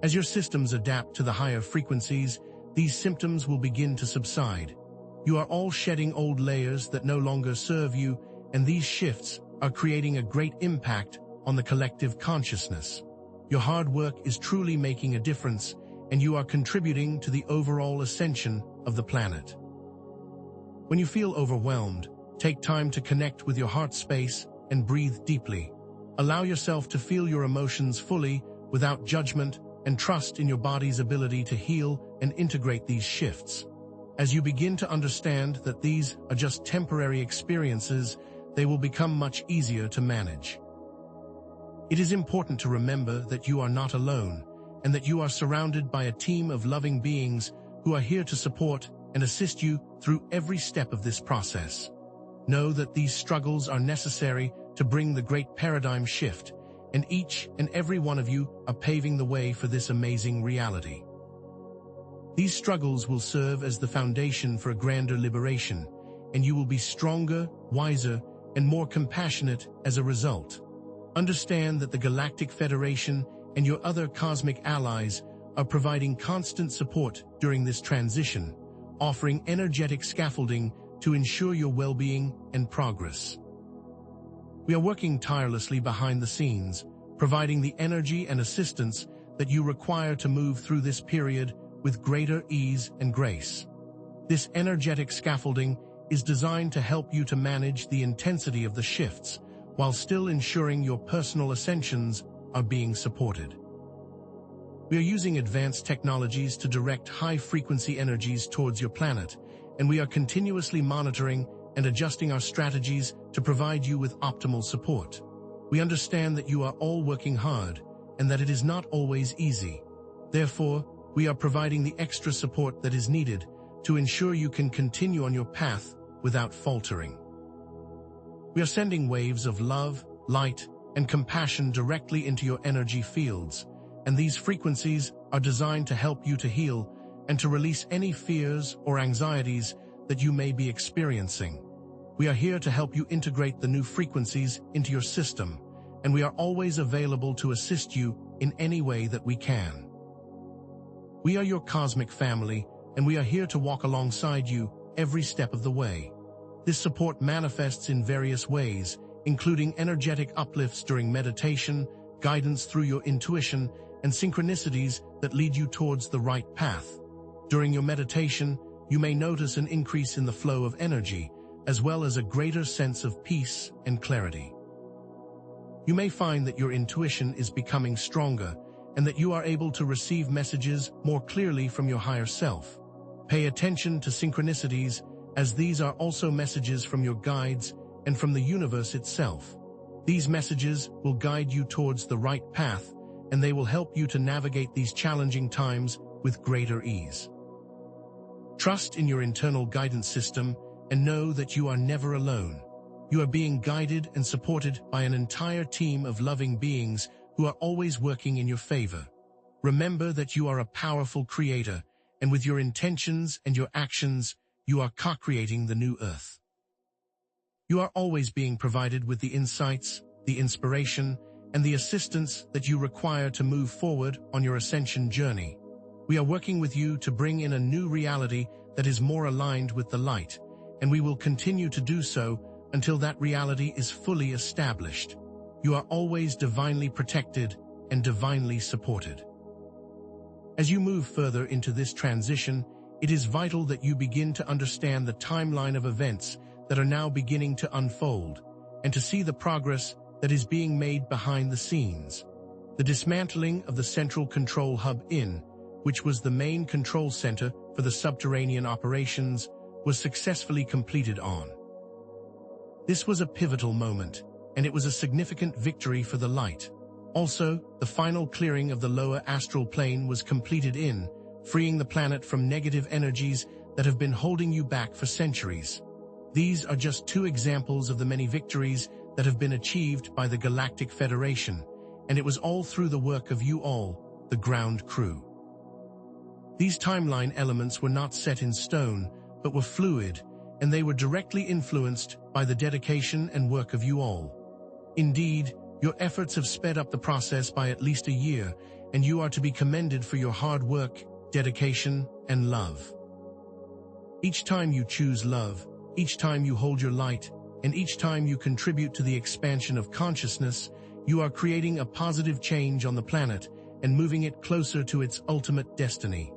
[SPEAKER 1] As your systems adapt to the higher frequencies, these symptoms will begin to subside. You are all shedding old layers that no longer serve you, and these shifts are creating a great impact on the collective consciousness. Your hard work is truly making a difference, and you are contributing to the overall ascension of the planet. When you feel overwhelmed, take time to connect with your heart space and breathe deeply. Allow yourself to feel your emotions fully, without judgment, and trust in your body's ability to heal and integrate these shifts. As you begin to understand that these are just temporary experiences, they will become much easier to manage. It is important to remember that you are not alone, and that you are surrounded by a team of loving beings who are here to support and assist you through every step of this process. Know that these struggles are necessary to bring the great paradigm shift, and each and every one of you are paving the way for this amazing reality. These struggles will serve as the foundation for a grander liberation, and you will be stronger, wiser, and more compassionate as a result. Understand that the Galactic Federation and your other cosmic allies are providing constant support during this transition, offering energetic scaffolding to ensure your well-being and progress. We are working tirelessly behind the scenes, providing the energy and assistance that you require to move through this period with greater ease and grace. This energetic scaffolding is designed to help you to manage the intensity of the shifts, while still ensuring your personal ascensions are being supported. We are using advanced technologies to direct high-frequency energies towards your planet, and we are continuously monitoring and adjusting our strategies to provide you with optimal support. We understand that you are all working hard, and that it is not always easy. Therefore, we are providing the extra support that is needed to ensure you can continue on your path without faltering. We are sending waves of love, light, and compassion directly into your energy fields, and these frequencies are designed to help you to heal and to release any fears or anxieties that you may be experiencing. We are here to help you integrate the new frequencies into your system, and we are always available to assist you in any way that we can. We are your cosmic family, and we are here to walk alongside you every step of the way. This support manifests in various ways, including energetic uplifts during meditation, guidance through your intuition, and synchronicities that lead you towards the right path. During your meditation, you may notice an increase in the flow of energy, as well as a greater sense of peace and clarity. You may find that your intuition is becoming stronger, and that you are able to receive messages more clearly from your higher self. Pay attention to synchronicities, as these are also messages from your guides and from the universe itself. These messages will guide you towards the right path, and they will help you to navigate these challenging times with greater ease. Trust in your internal guidance system and know that you are never alone. You are being guided and supported by an entire team of loving beings who are always working in your favor. Remember that you are a powerful creator, and with your intentions and your actions, you are co-creating the new Earth. You are always being provided with the insights, the inspiration, and the assistance that you require to move forward on your ascension journey. We are working with you to bring in a new reality that is more aligned with the light, and we will continue to do so until that reality is fully established. You are always divinely protected and divinely supported. As you move further into this transition, it is vital that you begin to understand the timeline of events that are now beginning to unfold, and to see the progress that is being made behind the scenes. The dismantling of the Central Control Hub in, which was the main control center for the subterranean operations, was successfully completed on. This was a pivotal moment, and it was a significant victory for the light. Also, the final clearing of the lower astral plane was completed in, freeing the planet from negative energies that have been holding you back for centuries. These are just two examples of the many victories that have been achieved by the Galactic Federation, and it was all through the work of you all, the ground crew. These timeline elements were not set in stone, but were fluid, and they were directly influenced by the dedication and work of you all. Indeed, your efforts have sped up the process by at least a year, and you are to be commended for your hard work, dedication, and love. Each time you choose love, each time you hold your light, and each time you contribute to the expansion of consciousness, you are creating a positive change on the planet and moving it closer to its ultimate destiny.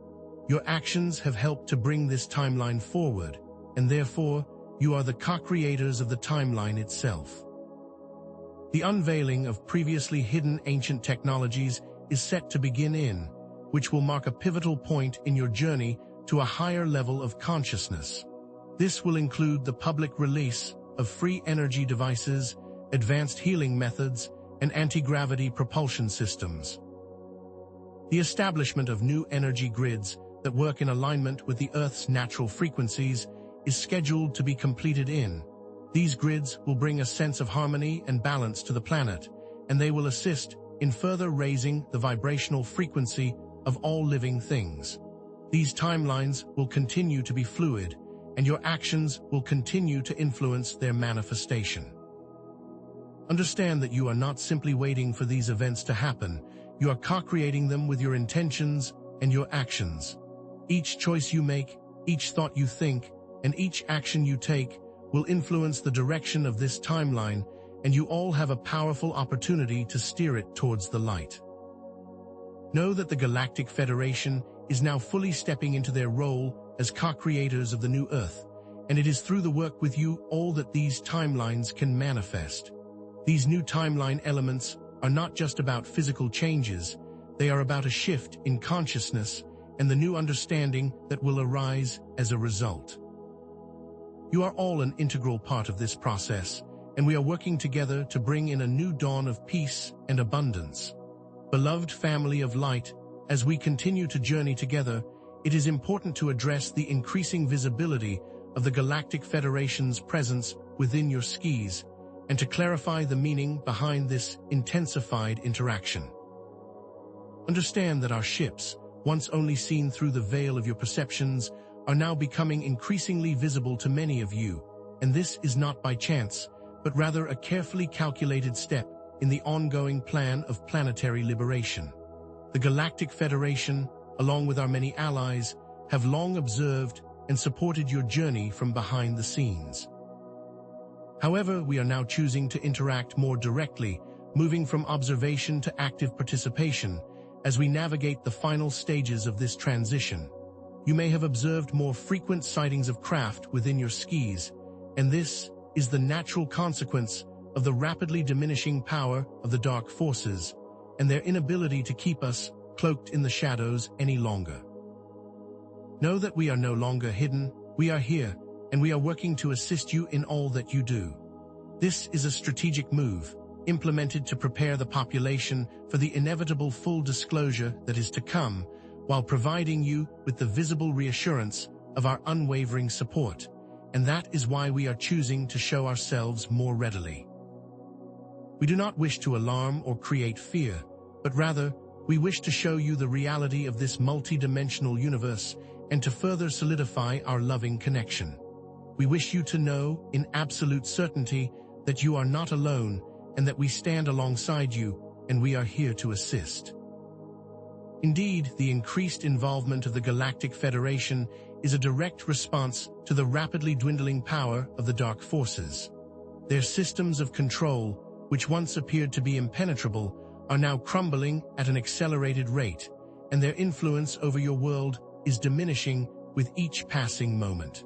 [SPEAKER 1] Your actions have helped to bring this timeline forward, and therefore, you are the co-creators of the timeline itself. The unveiling of previously hidden ancient technologies is set to begin which will mark a pivotal point in your journey to a higher level of consciousness. This will include the public release of free energy devices, advanced healing methods, and anti-gravity propulsion systems. The establishment of new energy grids that work in alignment with the Earth's natural frequencies is scheduled to be completed. These grids will bring a sense of harmony and balance to the planet, and they will assist in further raising the vibrational frequency of all living things. These timelines will continue to be fluid, and your actions will continue to influence their manifestation. Understand that you are not simply waiting for these events to happen, you are co-creating them with your intentions and your actions. Each choice you make, each thought you think, and each action you take will influence the direction of this timeline, and you all have a powerful opportunity to steer it towards the light. Know that the Galactic Federation is now fully stepping into their role as co-creators of the new Earth, and it is through the work with you all that these timelines can manifest. These new timeline elements are not just about physical changes, they are about a shift in consciousness and the new understanding that will arise as a result. You are all an integral part of this process, and we are working together to bring in a new dawn of peace and abundance. Beloved family of light, as we continue to journey together, it is important to address the increasing visibility of the Galactic Federation's presence within your skis, and to clarify the meaning behind this intensified interaction. Understand that our ships, once only seen through the veil of your perceptions, are now becoming increasingly visible to many of you, and this is not by chance, but rather a carefully calculated step in the ongoing plan of planetary liberation. The Galactic Federation, along with our many allies, have long observed and supported your journey from behind the scenes. However, we are now choosing to interact more directly, moving from observation to active participation, as we navigate the final stages of this transition. You may have observed more frequent sightings of craft within your skis, and this is the natural consequence of the rapidly diminishing power of the dark forces and their inability to keep us cloaked in the shadows any longer. Know that we are no longer hidden, we are here, and we are working to assist you in all that you do. This is a strategic move, implemented to prepare the population for the inevitable full disclosure that is to come, while providing you with the visible reassurance of our unwavering support, and that is why we are choosing to show ourselves more readily. We do not wish to alarm or create fear, but rather, we wish to show you the reality of this multi-dimensional universe and to further solidify our loving connection. We wish you to know, in absolute certainty, that you are not alone and that we stand alongside you, and we are here to assist. Indeed, the increased involvement of the Galactic Federation is a direct response to the rapidly dwindling power of the dark forces. Their systems of control, which once appeared to be impenetrable, are now crumbling at an accelerated rate, and their influence over your world is diminishing with each passing moment.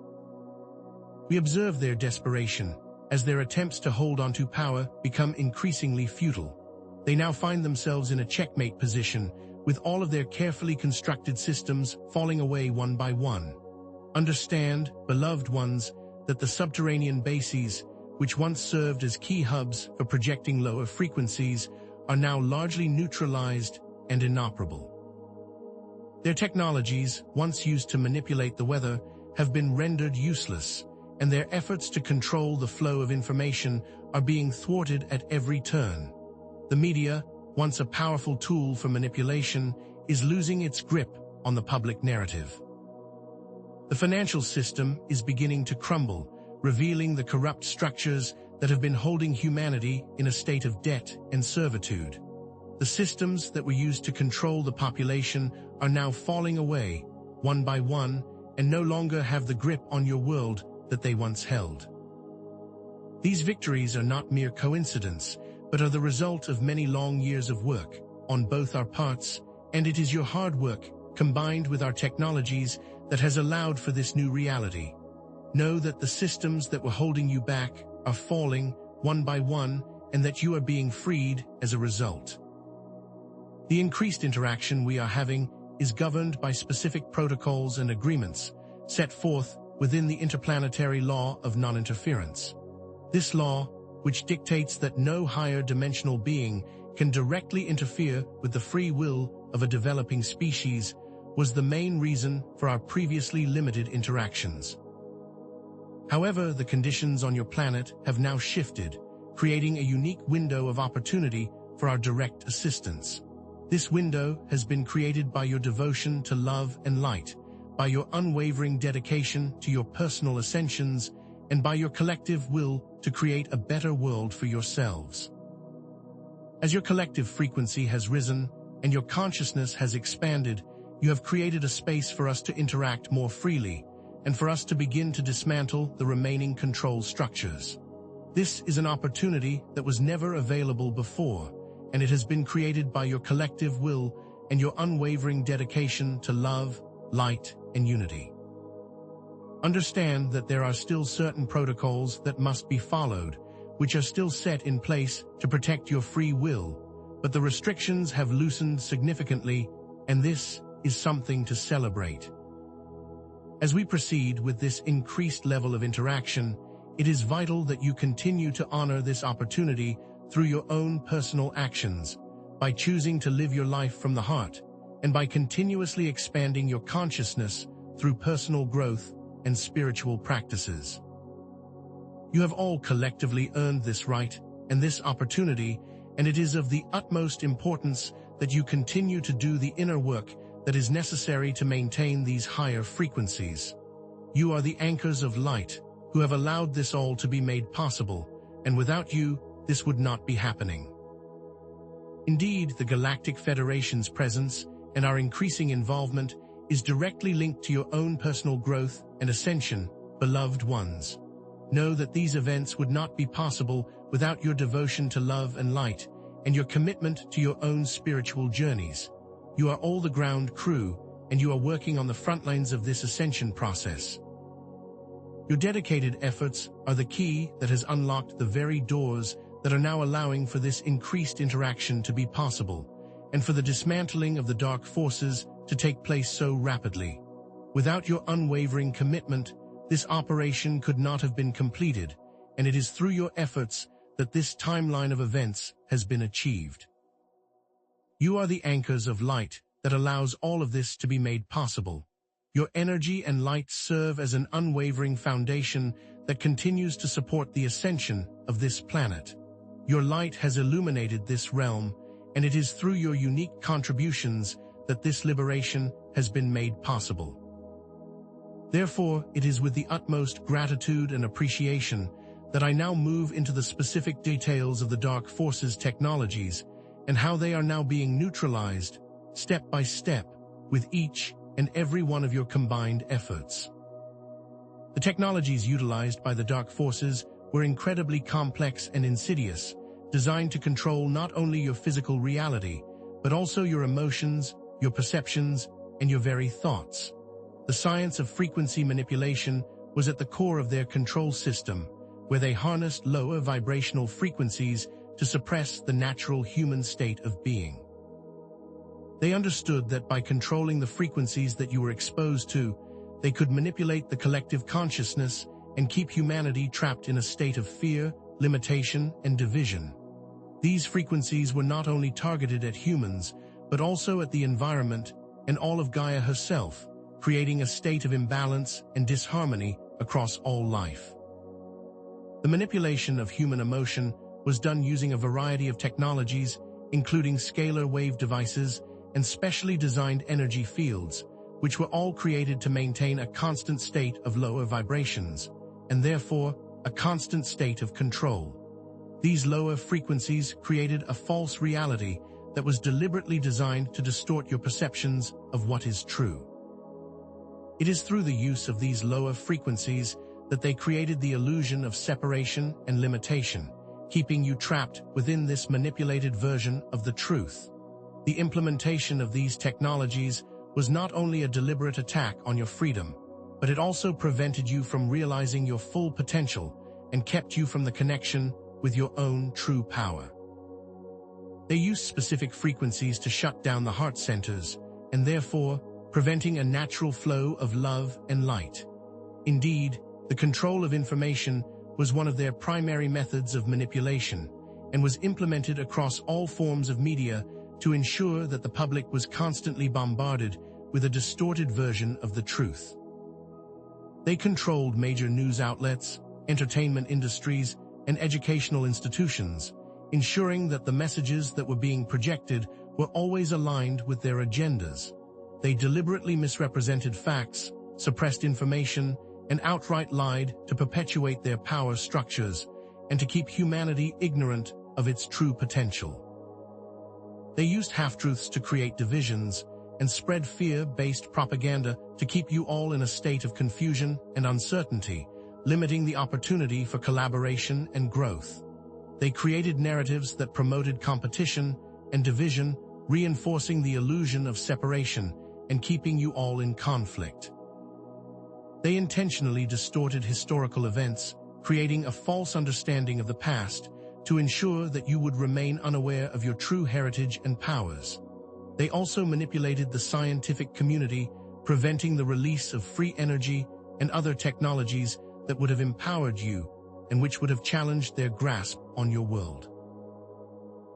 [SPEAKER 1] We observe their desperation as their attempts to hold onto power become increasingly futile. They now find themselves in a checkmate position, with all of their carefully constructed systems falling away one by one. Understand, beloved ones, that the subterranean bases, which once served as key hubs for projecting lower frequencies, are now largely neutralized and inoperable. Their technologies, once used to manipulate the weather, have been rendered useless, and their efforts to control the flow of information are being thwarted at every turn. The media, once a powerful tool for manipulation, is losing its grip on the public narrative. The financial system is beginning to crumble, revealing the corrupt structures that have been holding humanity in a state of debt and servitude. The systems that were used to control the population are now falling away, one by one, and no longer have the grip on your world that they once held. These victories are not mere coincidence, but are the result of many long years of work on both our parts, and it is your hard work, combined with our technologies, that has allowed for this new reality. Know that the systems that were holding you back are falling one by one, and that you are being freed as a result. The increased interaction we are having is governed by specific protocols and agreements set forth within the interplanetary law of non-interference. This law, which dictates that no higher dimensional being can directly interfere with the free will of a developing species, was the main reason for our previously limited interactions. However, the conditions on your planet have now shifted, creating a unique window of opportunity for our direct assistance. This window has been created by your devotion to love and light, by your unwavering dedication to your personal ascensions, and by your collective will to create a better world for yourselves. As your collective frequency has risen and your consciousness has expanded, you have created a space for us to interact more freely, and for us to begin to dismantle the remaining control structures. This is an opportunity that was never available before, and it has been created by your collective will and your unwavering dedication to love, light, and unity. Understand that there are still certain protocols that must be followed, which are still set in place to protect your free will, but the restrictions have loosened significantly, and this is something to celebrate. As we proceed with this increased level of interaction, it is vital that you continue to honor this opportunity through your own personal actions, by choosing to live your life from the heart, and by continuously expanding your consciousness through personal growth and spiritual practices. You have all collectively earned this right and this opportunity, and it is of the utmost importance that you continue to do the inner work that is necessary to maintain these higher frequencies. You are the anchors of light who have allowed this all to be made possible, and without you, this would not be happening. Indeed, the Galactic Federation's presence and our increasing involvement is directly linked to your own personal growth and ascension, beloved ones. Know that these events would not be possible without your devotion to love and light, and your commitment to your own spiritual journeys. You are all the ground crew, and you are working on the front lines of this ascension process. Your dedicated efforts are the key that has unlocked the very doors that are now allowing for this increased interaction to be possible, and for the dismantling of the dark forces to take place so rapidly. Without your unwavering commitment, this operation could not have been completed, and it is through your efforts that this timeline of events has been achieved. You are the anchors of light that allows all of this to be made possible. Your energy and light serve as an unwavering foundation that continues to support the ascension of this planet. Your light has illuminated this realm, and it is through your unique contributions that this liberation has been made possible. Therefore, it is with the utmost gratitude and appreciation that I now move into the specific details of the Dark Forces technologies and how they are now being neutralized, step by step, with each and every one of your combined efforts. The technologies utilized by the Dark Forces were incredibly complex and insidious, designed to control not only your physical reality, but also your emotions, your perceptions, and your very thoughts. The science of frequency manipulation was at the core of their control system, where they harnessed lower vibrational frequencies to suppress the natural human state of being. They understood that by controlling the frequencies that you were exposed to, they could manipulate the collective consciousness and keep humanity trapped in a state of fear, limitation, and division. These frequencies were not only targeted at humans, but also at the environment and all of Gaia herself, creating a state of imbalance and disharmony across all life. The manipulation of human emotion was done using a variety of technologies, including scalar wave devices and specially designed energy fields, which were all created to maintain a constant state of lower vibrations, and therefore a constant state of control. These lower frequencies created a false reality that was deliberately designed to distort your perceptions of what is true. It is through the use of these lower frequencies that they created the illusion of separation and limitation, keeping you trapped within this manipulated version of the truth. The implementation of these technologies was not only a deliberate attack on your freedom, but it also prevented you from realizing your full potential and kept you from the connection with your own true power. They used specific frequencies to shut down the heart centers, and therefore preventing a natural flow of love and light. Indeed, the control of information was one of their primary methods of manipulation and was implemented across all forms of media to ensure that the public was constantly bombarded with a distorted version of the truth. They controlled major news outlets, entertainment industries, and educational institutions, ensuring that the messages that were being projected were always aligned with their agendas. They deliberately misrepresented facts, suppressed information, and outright lied to perpetuate their power structures and to keep humanity ignorant of its true potential. They used half-truths to create divisions and spread fear-based propaganda to keep you all in a state of confusion and uncertainty, limiting the opportunity for collaboration and growth. They created narratives that promoted competition and division, reinforcing the illusion of separation and keeping you all in conflict. They intentionally distorted historical events, creating a false understanding of the past to ensure that you would remain unaware of your true heritage and powers. They also manipulated the scientific community, preventing the release of free energy and other technologies that would have empowered you and which would have challenged their grasp on your world.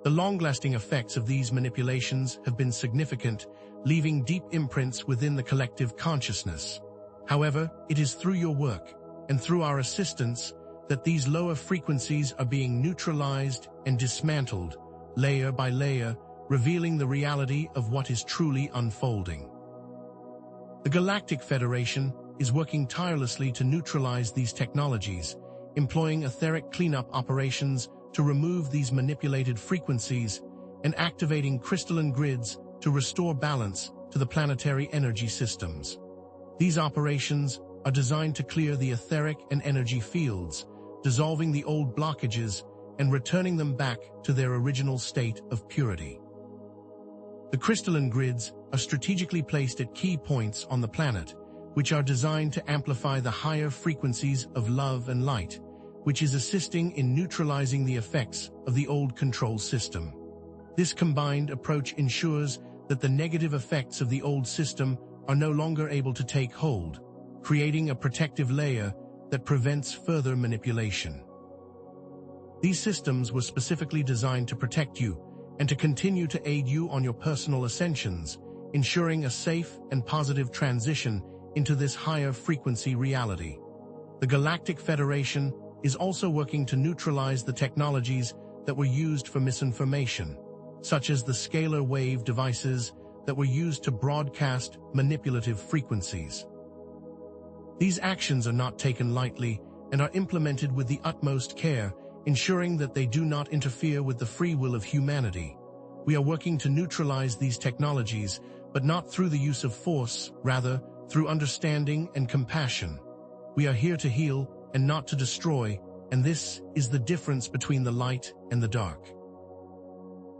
[SPEAKER 1] The long-lasting effects of these manipulations have been significant, leaving deep imprints within the collective consciousness. However, it is through your work and through our assistance that these lower frequencies are being neutralized and dismantled, layer by layer, revealing the reality of what is truly unfolding. The Galactic Federation is working tirelessly to neutralize these technologies, employing etheric cleanup operations to remove these manipulated frequencies and activating crystalline grids to restore balance to the planetary energy systems. These operations are designed to clear the etheric and energy fields, dissolving the old blockages and returning them back to their original state of purity. The crystalline grids are strategically placed at key points on the planet, which are designed to amplify the higher frequencies of love and light, which is assisting in neutralizing the effects of the old control system. This combined approach ensures that the negative effects of the old system are no longer able to take hold, creating a protective layer that prevents further manipulation. These systems were specifically designed to protect you and to continue to aid you on your personal ascensions, ensuring a safe and positive transition into this higher frequency reality. The Galactic Federation is also working to neutralize the technologies that were used for misinformation, such as the scalar wave devices that were used to broadcast manipulative frequencies. These actions are not taken lightly and are implemented with the utmost care, ensuring that they do not interfere with the free will of humanity. We are working to neutralize these technologies, but not through the use of force, rather through understanding and compassion. We are here to heal and not to destroy, and this is the difference between the light and the dark.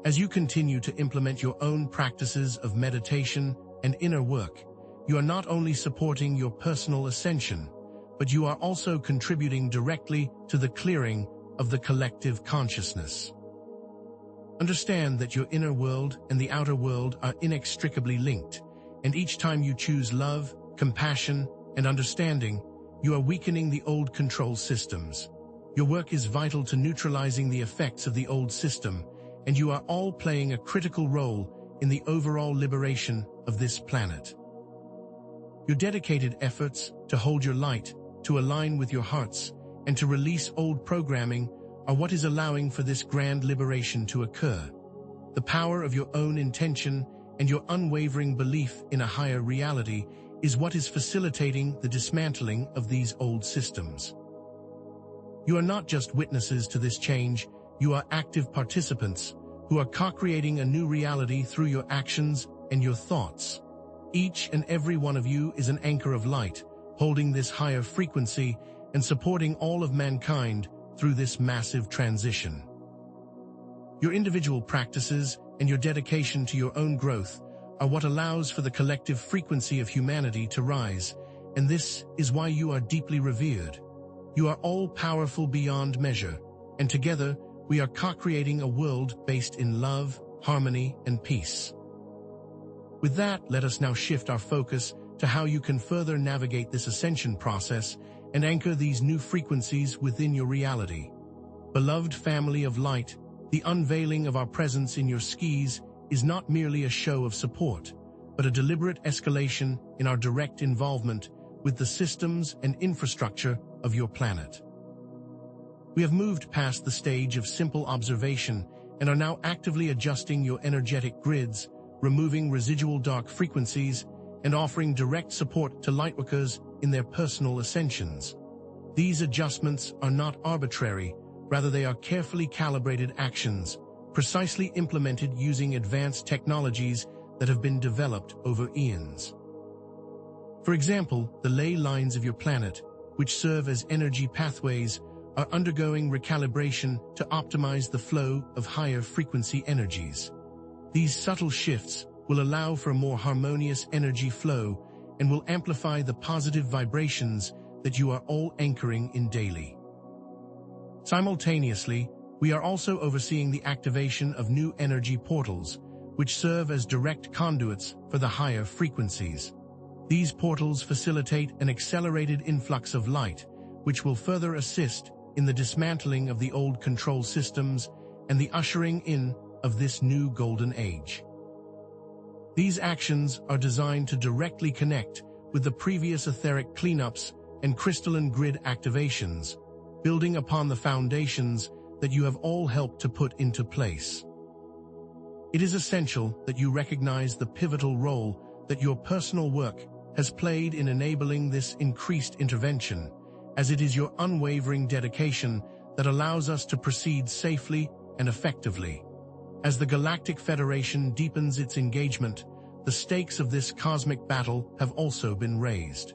[SPEAKER 1] As you continue to implement your own practices of meditation and inner work, you are not only supporting your personal ascension, but you are also contributing directly to the clearing of the collective consciousness. Understand that your inner world and the outer world are inextricably linked, and each time you choose love, compassion, and understanding, you are weakening the old control systems. Your work is vital to neutralizing the effects of the old system, and you are all playing a critical role in the overall liberation of this planet. Your dedicated efforts to hold your light, to align with your hearts, and to release old programming are what is allowing for this grand liberation to occur. The power of your own intention and your unwavering belief in a higher reality is what is facilitating the dismantling of these old systems. You are not just witnesses to this change, you are active participants who are co-creating a new reality through your actions and your thoughts. Each and every one of you is an anchor of light, holding this higher frequency and supporting all of mankind through this massive transition. Your individual practices and your dedication to your own growth are what allows for the collective frequency of humanity to rise, and this is why you are deeply revered. You are all-powerful beyond measure, and together we are co-creating a world based in love, harmony, and peace. With that, let us now shift our focus to how you can further navigate this ascension process and anchor these new frequencies within your reality. Beloved family of light, the unveiling of our presence in your skis is not merely a show of support, but a deliberate escalation in our direct involvement with the systems and infrastructure of your planet. We have moved past the stage of simple observation and are now actively adjusting your energetic grids, removing residual dark frequencies, and offering direct support to lightworkers in their personal ascensions. These adjustments are not arbitrary, rather they are carefully calibrated actions, precisely implemented using advanced technologies that have been developed over eons. For example, the ley lines of your planet, which serve as energy pathways, are undergoing recalibration to optimize the flow of higher frequency energies. These subtle shifts will allow for a more harmonious energy flow and will amplify the positive vibrations that you are all anchoring in daily. Simultaneously, we are also overseeing the activation of new energy portals, which serve as direct conduits for the higher frequencies. These portals facilitate an accelerated influx of light, which will further assist in the dismantling of the old control systems and the ushering in of this new golden age. These actions are designed to directly connect with the previous etheric cleanups and crystalline grid activations, building upon the foundations that you have all helped to put into place. It is essential that you recognize the pivotal role that your personal work has played in enabling this increased intervention, as it is your unwavering dedication that allows us to proceed safely and effectively. As the Galactic Federation deepens its engagement, the stakes of this cosmic battle have also been raised.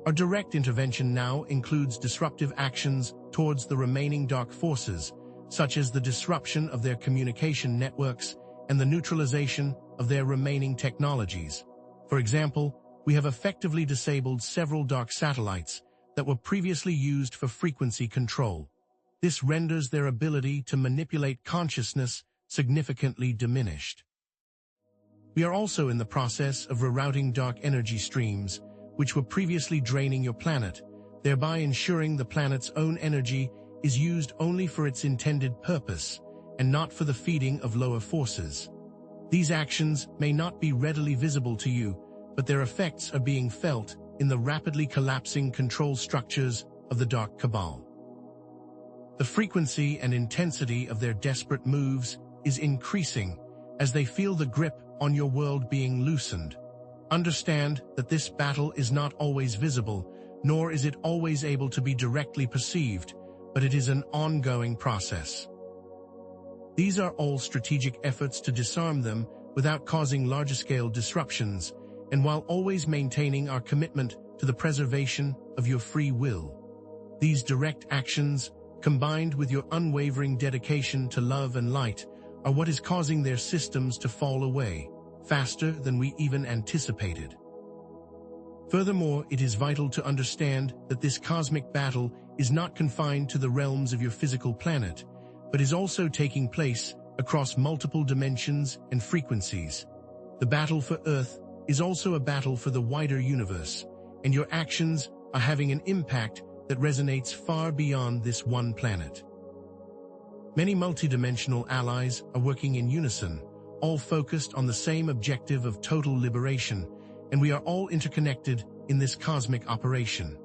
[SPEAKER 1] Our direct intervention now includes disruptive actions towards the remaining dark forces, such as the disruption of their communication networks and the neutralization of their remaining technologies. For example, we have effectively disabled several dark satellites that were previously used for frequency control. This renders their ability to manipulate consciousness significantly diminished. We are also in the process of rerouting dark energy streams, which were previously draining your planet, thereby ensuring the planet's own energy is used only for its intended purpose and not for the feeding of lower forces. These actions may not be readily visible to you, but their effects are being felt in the rapidly collapsing control structures of the Dark Cabal. The frequency and intensity of their desperate moves is increasing as they feel the grip on your world being loosened. Understand that this battle is not always visible, nor is it always able to be directly perceived, but it is an ongoing process. These are all strategic efforts to disarm them without causing larger-scale disruptions, and while always maintaining our commitment to the preservation of your free will. These direct actions, combined with your unwavering dedication to love and light, are what is causing their systems to fall away, faster than we even anticipated. Furthermore, it is vital to understand that this cosmic battle is not confined to the realms of your physical planet, but is also taking place across multiple dimensions and frequencies. The battle for Earth is also a battle for the wider universe, and your actions are having an impact that resonates far beyond this one planet. Many multidimensional allies are working in unison, all focused on the same objective of total liberation, and we are all interconnected in this cosmic operation.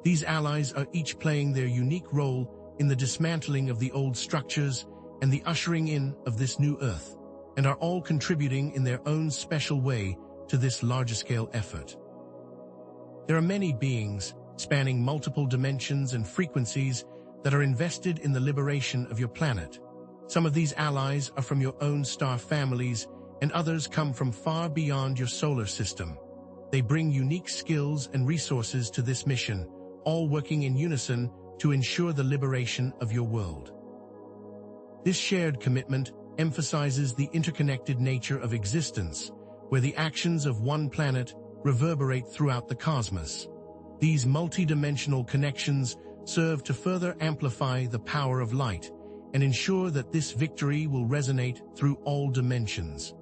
[SPEAKER 1] These allies are each playing their unique role in the dismantling of the old structures and the ushering in of this new Earth, and are all contributing in their own special way to this larger-scale effort. There are many beings, spanning multiple dimensions and frequencies, that are invested in the liberation of your planet. Some of these allies are from your own star families, and others come from far beyond your solar system. They bring unique skills and resources to this mission, all working in unison to ensure the liberation of your world. This shared commitment emphasizes the interconnected nature of existence, where the actions of one planet reverberate throughout the cosmos. These multidimensional connections serve to further amplify the power of light and ensure that this victory will resonate through all dimensions.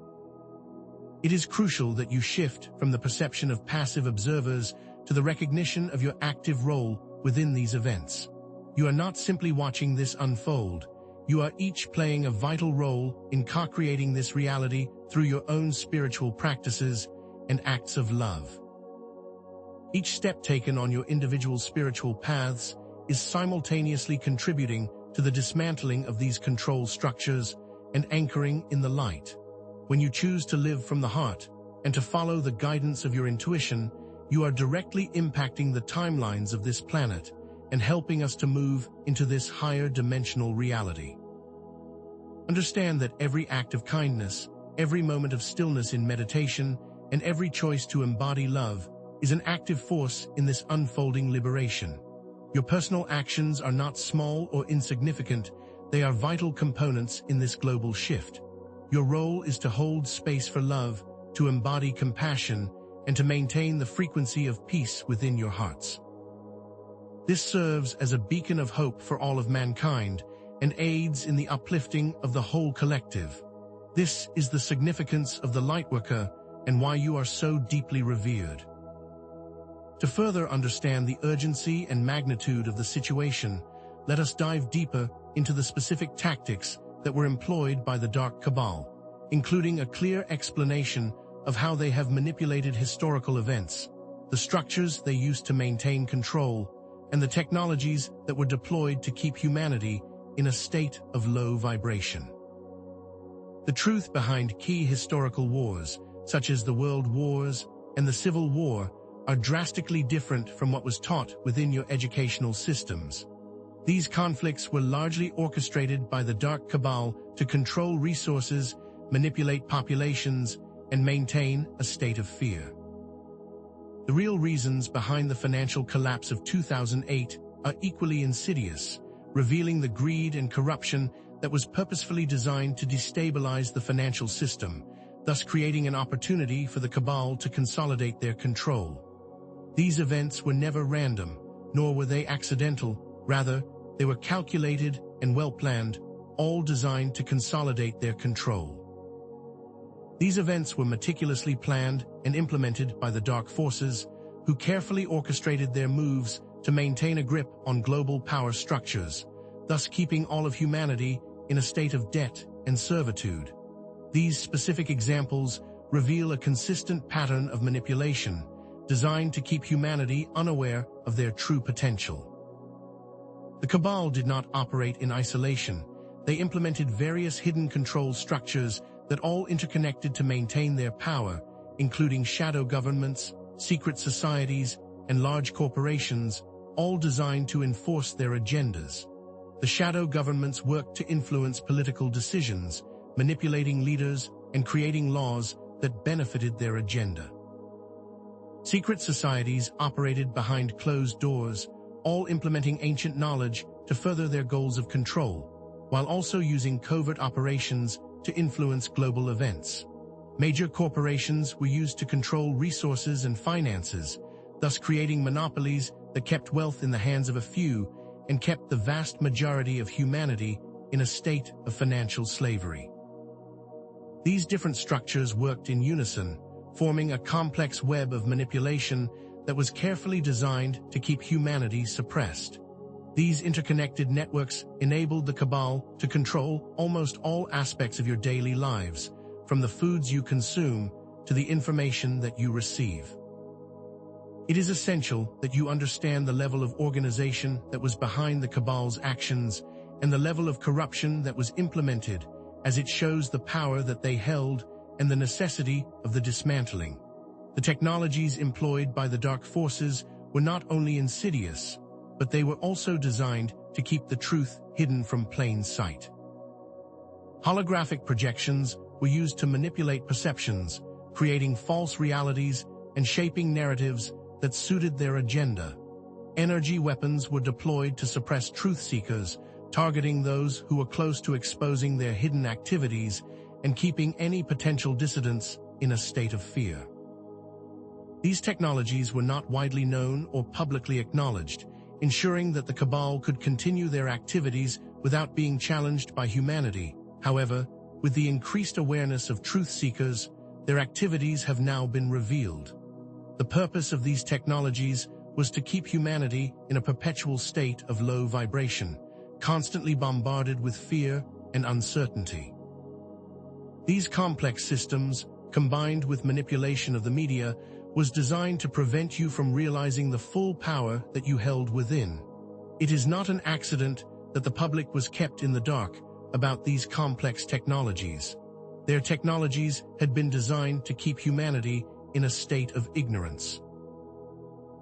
[SPEAKER 1] It is crucial that you shift from the perception of passive observers to the recognition of your active role within these events. You are not simply watching this unfold, you are each playing a vital role in co-creating this reality through your own spiritual practices and acts of love. Each step taken on your individual spiritual paths is simultaneously contributing to the dismantling of these control structures and anchoring in the light. When you choose to live from the heart and to follow the guidance of your intuition, you are directly impacting the timelines of this planet and helping us to move into this higher dimensional reality. Understand that every act of kindness, every moment of stillness in meditation, and every choice to embody love is an active force in this unfolding liberation. Your personal actions are not small or insignificant, they are vital components in this global shift. Your role is to hold space for love, to embody compassion, and to maintain the frequency of peace within your hearts. This serves as a beacon of hope for all of mankind and aids in the uplifting of the whole collective. This is the significance of the Lightworker and why you are so deeply revered. To further understand the urgency and magnitude of the situation, let us dive deeper into the specific tactics that were employed by the Dark Cabal, including a clear explanation of how they have manipulated historical events, the structures they used to maintain control, and the technologies that were deployed to keep humanity in a state of low vibration. The truth behind key historical wars, such as the World Wars and the Civil War, are drastically different from what was taught within your educational systems. These conflicts were largely orchestrated by the Dark Cabal to control resources, manipulate populations, and maintain a state of fear. The real reasons behind the financial collapse of 2008 are equally insidious, revealing the greed and corruption that was purposefully designed to destabilize the financial system, thus creating an opportunity for the Cabal to consolidate their control. These events were never random, nor were they accidental. Rather, they were calculated and well-planned, all designed to consolidate their control. These events were meticulously planned and implemented by the Dark Forces, who carefully orchestrated their moves to maintain a grip on global power structures, thus keeping all of humanity in a state of debt and servitude. These specific examples reveal a consistent pattern of manipulation, designed to keep humanity unaware of their true potential. The Cabal did not operate in isolation. They implemented various hidden control structures that all interconnected to maintain their power, including shadow governments, secret societies, and large corporations, all designed to enforce their agendas. The shadow governments worked to influence political decisions, manipulating leaders and creating laws that benefited their agenda. Secret societies operated behind closed doors, all implementing ancient knowledge to further their goals of control, while also using covert operations to influence global events. Major corporations were used to control resources and finances, thus creating monopolies that kept wealth in the hands of a few and kept the vast majority of humanity in a state of financial slavery. These different structures worked in unison, forming a complex web of manipulation that was carefully designed to keep humanity suppressed. These interconnected networks enabled the Cabal to control almost all aspects of your daily lives, from the foods you consume to the information that you receive. It is essential that you understand the level of organization that was behind the Cabal's actions and the level of corruption that was implemented, as it shows the power that they held and the necessity of the dismantling. The technologies employed by the Dark Forces were not only insidious, but they were also designed to keep the truth hidden from plain sight. Holographic projections were used to manipulate perceptions, creating false realities and shaping narratives that suited their agenda. energy weapons were deployed to suppress truth seekers, targeting those who were close to exposing their hidden activities and keeping any potential dissidents in a state of fear. These technologies were not widely known or publicly acknowledged, ensuring that the Cabal could continue their activities without being challenged by humanity. However, with the increased awareness of truth seekers, their activities have now been revealed. The purpose of these technologies was to keep humanity in a perpetual state of low vibration, constantly bombarded with fear and uncertainty. These complex systems, combined with manipulation of the media, was designed to prevent you from realizing the full power that you held within. It is not an accident that the public was kept in the dark about these complex technologies. Their technologies had been designed to keep humanity in a state of ignorance.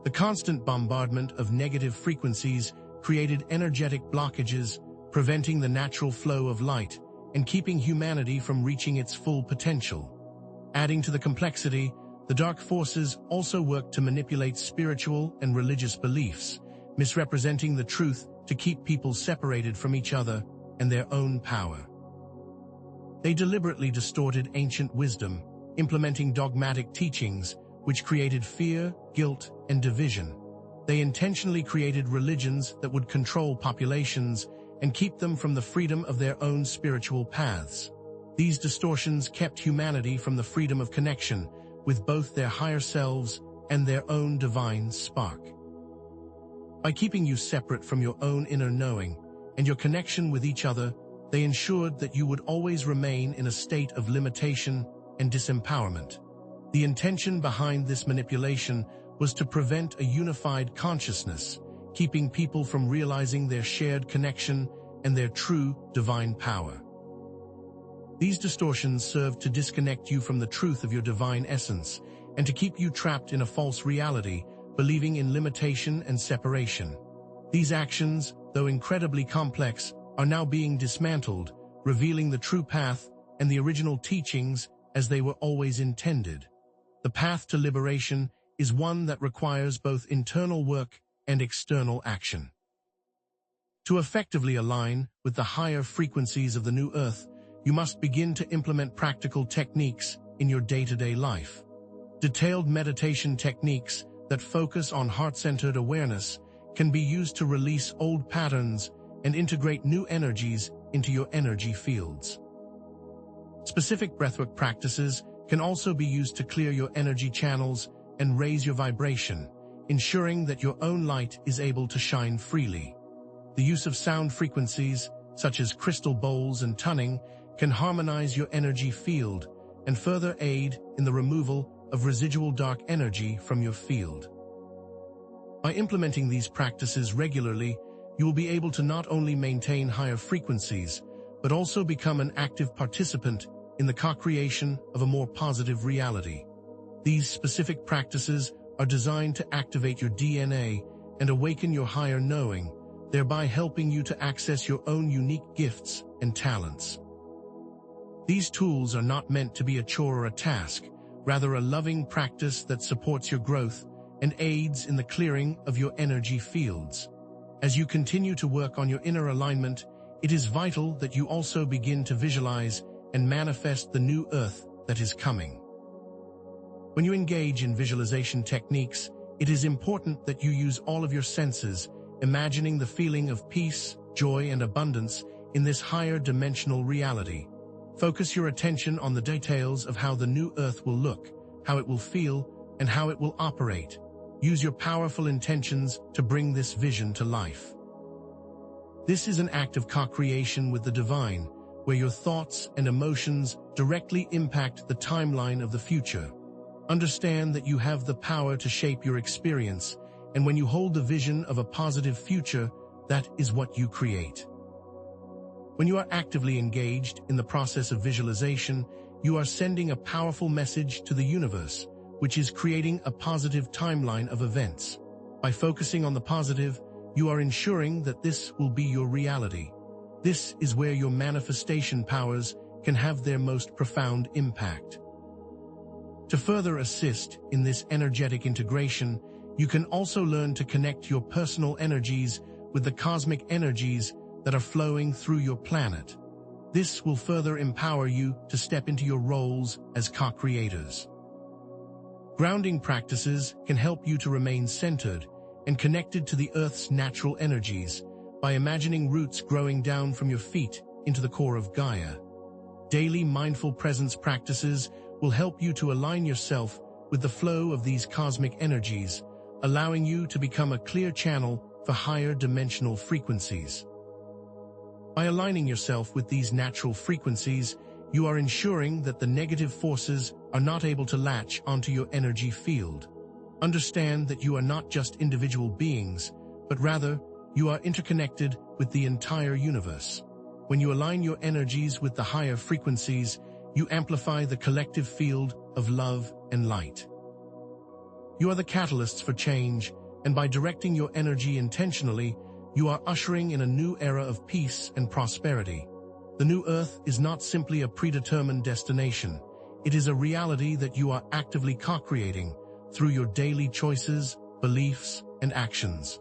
[SPEAKER 1] The constant bombardment of negative frequencies created energetic blockages, preventing the natural flow of light and keeping humanity from reaching its full potential. Adding to the complexity, the dark forces also worked to manipulate spiritual and religious beliefs, misrepresenting the truth to keep people separated from each other and their own power. They deliberately distorted ancient wisdom, implementing dogmatic teachings which created fear, guilt, and division. They intentionally created religions that would control populations and keep them from the freedom of their own spiritual paths. These distortions kept humanity from the freedom of connection with both their higher selves and their own divine spark. By keeping you separate from your own inner knowing and your connection with each other, they ensured that you would always remain in a state of limitation and disempowerment. The intention behind this manipulation was to prevent a unified consciousness, keeping people from realizing their shared connection and their true divine power. These distortions served to disconnect you from the truth of your divine essence and to keep you trapped in a false reality, believing in limitation and separation. These actions, though incredibly complex, are now being dismantled, revealing the true path and the original teachings as they were always intended. The path to liberation is one that requires both internal work and external action. To effectively align with the higher frequencies of the new Earth, you must begin to implement practical techniques in your day-to-day life. Detailed meditation techniques that focus on heart-centered awareness can be used to release old patterns and integrate new energies into your energy fields. Specific breathwork practices can also be used to clear your energy channels and raise your vibration, ensuring that your own light is able to shine freely. The use of sound frequencies, such as crystal bowls and tuning, can harmonize your energy field and further aid in the removal of residual dark energy from your field. By implementing these practices regularly, you will be able to not only maintain higher frequencies, but also become an active participant in the co-creation of a more positive reality. These specific practices are designed to activate your DNA and awaken your higher knowing, thereby helping you to access your own unique gifts and talents. These tools are not meant to be a chore or a task, rather a loving practice that supports your growth and aids in the clearing of your energy fields. As you continue to work on your inner alignment, it is vital that you also begin to visualize and manifest the new Earth that is coming. When you engage in visualization techniques, it is important that you use all of your senses, imagining the feeling of peace, joy, and abundance in this higher dimensional reality. Focus your attention on the details of how the new Earth will look, how it will feel, and how it will operate. Use your powerful intentions to bring this vision to life. This is an act of co-creation with the divine, where your thoughts and emotions directly impact the timeline of the future. Understand that you have the power to shape your experience, and when you hold the vision of a positive future, that is what you create. When you are actively engaged in the process of visualization, you are sending a powerful message to the universe, which is creating a positive timeline of events. By focusing on the positive, you are ensuring that this will be your reality. This is where your manifestation powers can have their most profound impact. To further assist in this energetic integration, you can also learn to connect your personal energies with the cosmic energies that are flowing through your planet. This will further empower you to step into your roles as co-creators. Grounding practices can help you to remain centered and connected to the Earth's natural energies by imagining roots growing down from your feet into the core of Gaia. Daily mindful presence practices will help you to align yourself with the flow of these cosmic energies, allowing you to become a clear channel for higher dimensional frequencies. By aligning yourself with these natural frequencies, you are ensuring that the negative forces are not able to latch onto your energy field. Understand that you are not just individual beings, but rather, you are interconnected with the entire universe. When you align your energies with the higher frequencies, you amplify the collective field of love and light. You are the catalysts for change, and by directing your energy intentionally, you are ushering in a new era of peace and prosperity. The new Earth is not simply a predetermined destination. It is a reality that you are actively co-creating through your daily choices, beliefs, and actions.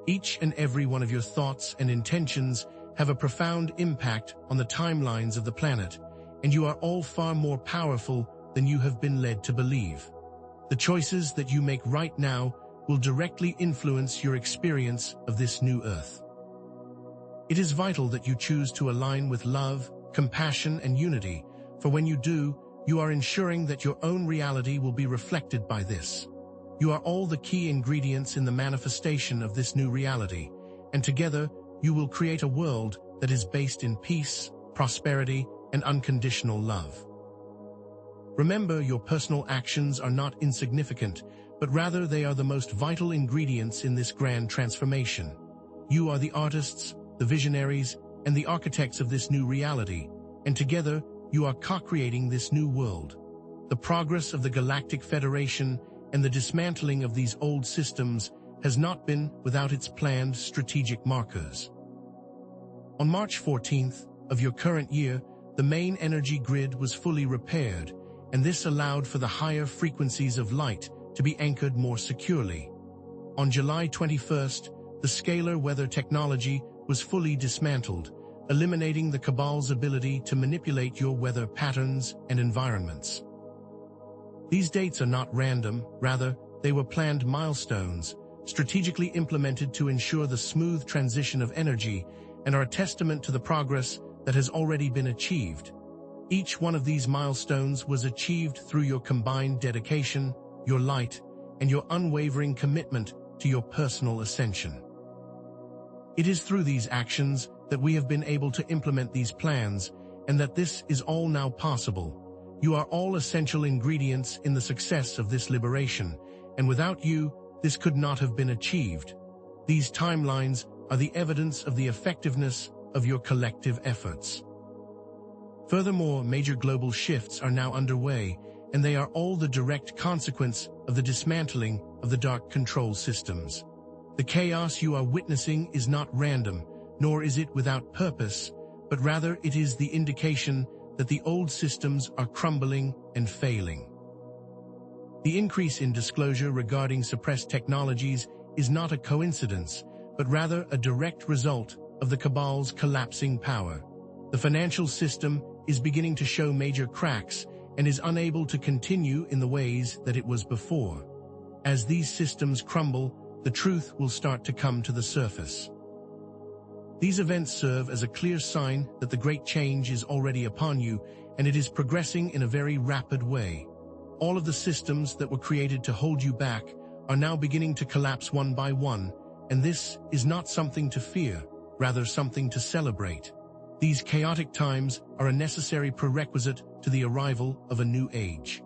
[SPEAKER 1] Each and every one of your thoughts and intentions have a profound impact on the timelines of the planet, and you are all far more powerful than you have been led to believe. The choices that you make right now will directly influence your experience of this new Earth. It is vital that you choose to align with love, compassion, and unity, for when you do, you are ensuring that your own reality will be reflected by this. You are all the key ingredients in the manifestation of this new reality, and together you will create a world that is based in peace, prosperity, and unconditional love. Remember, your personal actions are not insignificant, but rather they are the most vital ingredients in this grand transformation. You are the artists, the visionaries, and the architects of this new reality, and together you are co-creating this new world. The progress of the Galactic Federation and the dismantling of these old systems has not been without its planned strategic markers. On March 14th of your current year, the main energy grid was fully repaired, and this allowed for the higher frequencies of light to be anchored more securely. On July 21st, the scalar weather technology was fully dismantled, eliminating the Cabal's ability to manipulate your weather patterns and environments. These dates are not random, rather, they were planned milestones, strategically implemented to ensure the smooth transition of energy, and are a testament to the progress that has already been achieved. Each one of these milestones was achieved through your combined dedication, your light, and your unwavering commitment to your personal ascension. It is through these actions that we have been able to implement these plans, and that this is all now possible. You are all essential ingredients in the success of this liberation, and without you, this could not have been achieved. These timelines are the evidence of the effectiveness of your collective efforts. Furthermore, major global shifts are now underway, and they are all the direct consequence of the dismantling of the dark control systems. The chaos you are witnessing is not random, nor is it without purpose, but rather it is the indication that the old systems are crumbling and failing. The increase in disclosure regarding suppressed technologies is not a coincidence, but rather a direct result of the Cabal's collapsing power. The financial system is beginning to show major cracks and is unable to continue in the ways that it was before. As these systems crumble, the truth will start to come to the surface. These events serve as a clear sign that the great change is already upon you, and it is progressing in a very rapid way. All of the systems that were created to hold you back are now beginning to collapse one by one, and this is not something to fear, rather something to celebrate. These chaotic times are a necessary prerequisite to the arrival of a new age.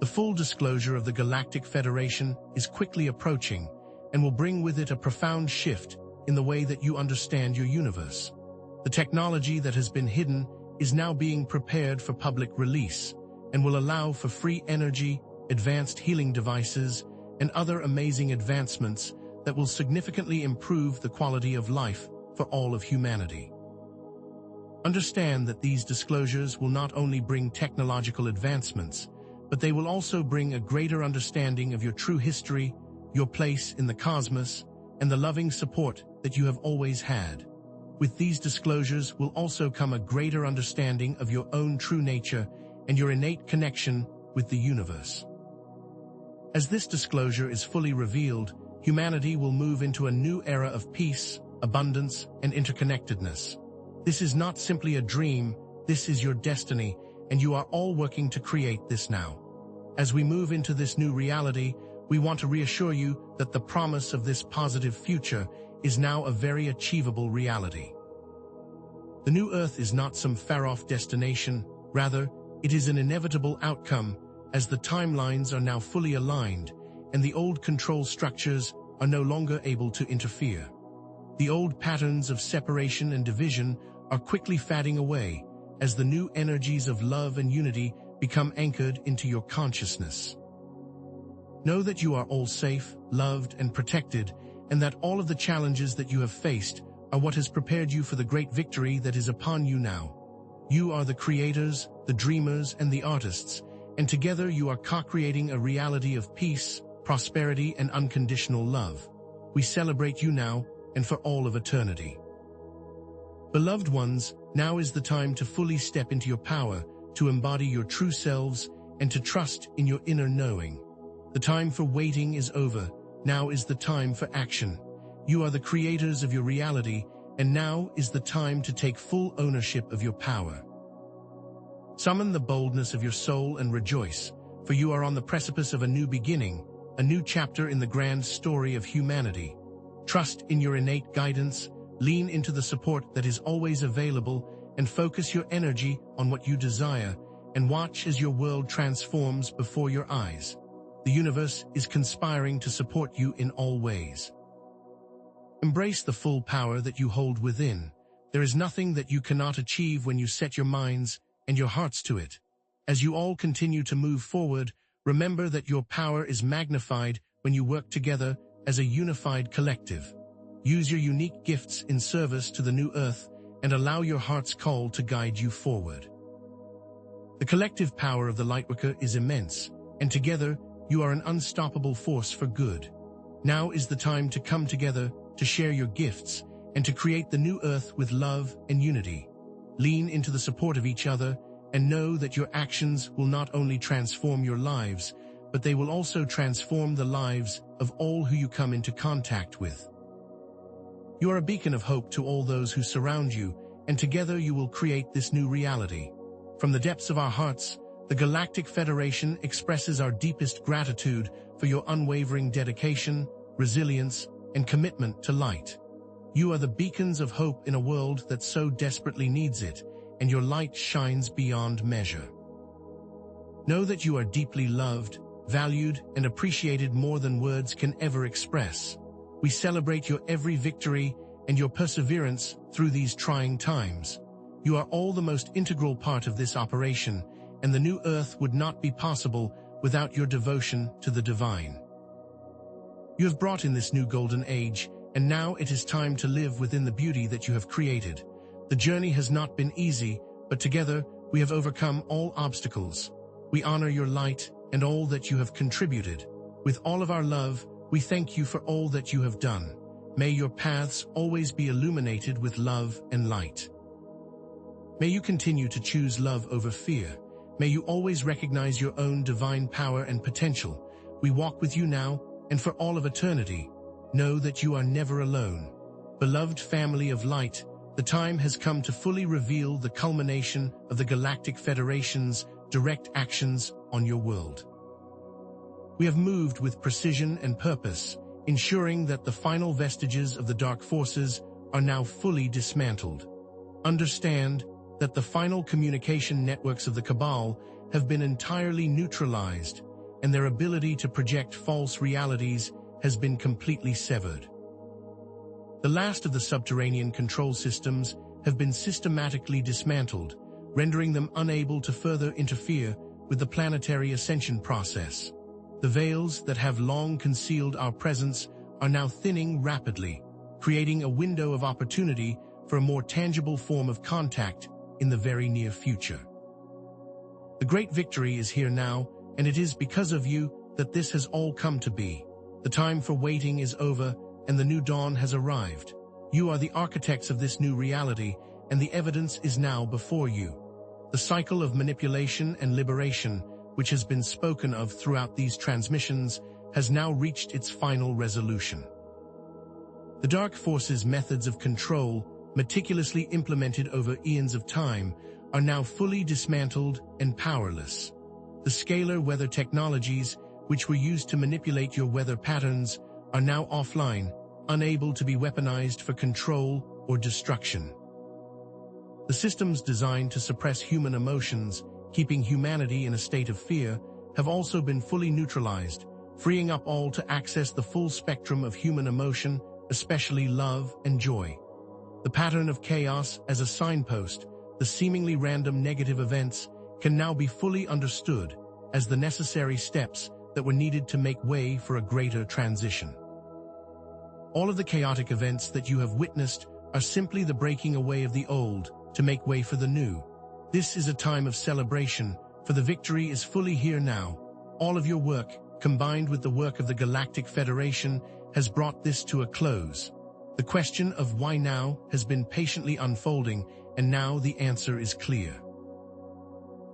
[SPEAKER 1] The full disclosure of the Galactic Federation is quickly approaching and will bring with it a profound shift in the way that you understand your universe. The technology that has been hidden is now being prepared for public release and will allow for free energy, advanced healing devices, and other amazing advancements that will significantly improve the quality of life for all of humanity. Understand that these disclosures will not only bring technological advancements, but they will also bring a greater understanding of your true history, your place in the cosmos, and the loving support that you have always had. With these disclosures will also come a greater understanding of your own true nature and your innate connection with the universe. As this disclosure is fully revealed, humanity will move into a new era of peace, abundance, and interconnectedness. This is not simply a dream, this is your destiny, and you are all working to create this now. As we move into this new reality, we want to reassure you that the promise of this positive future is now a very achievable reality. The new Earth is not some far-off destination, rather, it is an inevitable outcome as the timelines are now fully aligned and the old control structures are no longer able to interfere. The old patterns of separation and division are quickly fading away as the new energies of love and unity become anchored into your consciousness. Know that you are all safe, loved, and protected, and that all of the challenges that you have faced are what has prepared you for the great victory that is upon you now. You are the creators, the dreamers, and the artists, and together you are co-creating a reality of peace, prosperity, and unconditional love. We celebrate you now and for all of eternity. Beloved ones, now is the time to fully step into your power, to embody your true selves, and to trust in your inner knowing. The time for waiting is over. Now is the time for action. You are the creators of your reality, and now is the time to take full ownership of your power. Summon the boldness of your soul and rejoice, for you are on the precipice of a new beginning, a new chapter in the grand story of humanity. Trust in your innate guidance, lean into the support that is always available, and focus your energy on what you desire, and watch as your world transforms before your eyes. The universe is conspiring to support you in all ways. Embrace the full power that you hold within. There is nothing that you cannot achieve when you set your minds and your hearts to it. As you all continue to move forward, remember that your power is magnified when you work together as a unified collective. Use your unique gifts in service to the new Earth and allow your heart's call to guide you forward. The collective power of the Lightworker is immense, and together you are an unstoppable force for good. Now is the time to come together, to share your gifts, and to create the new Earth with love and unity. Lean into the support of each other, and know that your actions will not only transform your lives, but they will also transform the lives of all who you come into contact with. You are a beacon of hope to all those who surround you, and together you will create this new reality. From the depths of our hearts, the Galactic Federation expresses our deepest gratitude for your unwavering dedication, resilience, and commitment to light. You are the beacons of hope in a world that so desperately needs it, and your light shines beyond measure. Know that you are deeply loved, valued, and appreciated more than words can ever express. We celebrate your every victory and your perseverance through these trying times. You are all the most integral part of this operation, and the new Earth would not be possible without your devotion to the divine. You have brought in this new golden age, and now it is time to live within the beauty that you have created. The journey has not been easy, but together we have overcome all obstacles. We honor your light and all that you have contributed. With all of our love, we thank you for all that you have done. May your paths always be illuminated with love and light. May you continue to choose love over fear. May you always recognize your own divine power and potential. We walk with you now and for all of eternity. Know that you are never alone. Beloved family of light, the time has come to fully reveal the culmination of the Galactic Federation's direct actions on your world. We have moved with precision and purpose, ensuring that the final vestiges of the dark forces are now fully dismantled. Understand that the final communication networks of the Cabal have been entirely neutralized, and their ability to project false realities has been completely severed. The last of the subterranean control systems have been systematically dismantled, rendering them unable to further interfere with the planetary ascension process. The veils that have long concealed our presence are now thinning rapidly, creating a window of opportunity for a more tangible form of contact in the very near future. The great victory is here now, and it is because of you that this has all come to be. The time for waiting is over, and the new dawn has arrived. You are the architects of this new reality, and the evidence is now before you. The cycle of manipulation and liberation, which has been spoken of throughout these transmissions, has now reached its final resolution. The dark forces' methods of control, meticulously implemented over eons of time, are now fully dismantled and powerless. The scalar weather technologies, which were used to manipulate your weather patterns, are now offline, unable to be weaponized for control or destruction. The systems designed to suppress human emotions, keeping humanity in a state of fear, have also been fully neutralized, freeing up all to access the full spectrum of human emotion, especially love and joy. The pattern of chaos as a signpost, the seemingly random negative events, can now be fully understood as the necessary steps that were needed to make way for a greater transition. All of the chaotic events that you have witnessed are simply the breaking away of the old to make way for the new. This is a time of celebration, for the victory is fully here now. All of your work, combined with the work of the Galactic Federation, has brought this to a close. The question of why now has been patiently unfolding, and now the answer is clear.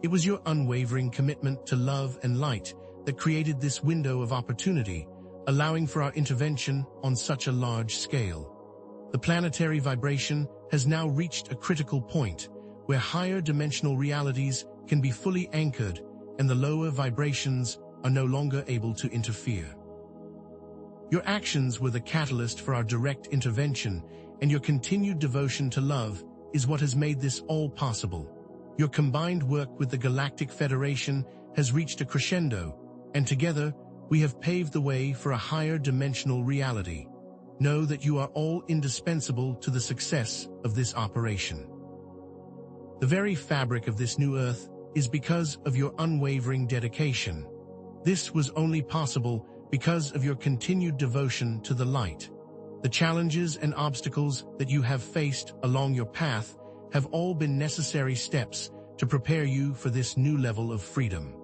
[SPEAKER 1] It was your unwavering commitment to love and light that created this window of opportunity, allowing for our intervention on such a large scale. The planetary vibration has now reached a critical point, where higher dimensional realities can be fully anchored and the lower vibrations are no longer able to interfere. Your actions were the catalyst for our direct intervention, and your continued devotion to love is what has made this all possible. Your combined work with the Galactic Federation has reached a crescendo, and together we have paved the way for a higher dimensional reality. Know that you are all indispensable to the success of this operation. The very fabric of this new Earth is because of your unwavering dedication. This was only possible because of your continued devotion to the light. The challenges and obstacles that you have faced along your path have all been necessary steps to prepare you for this new level of freedom.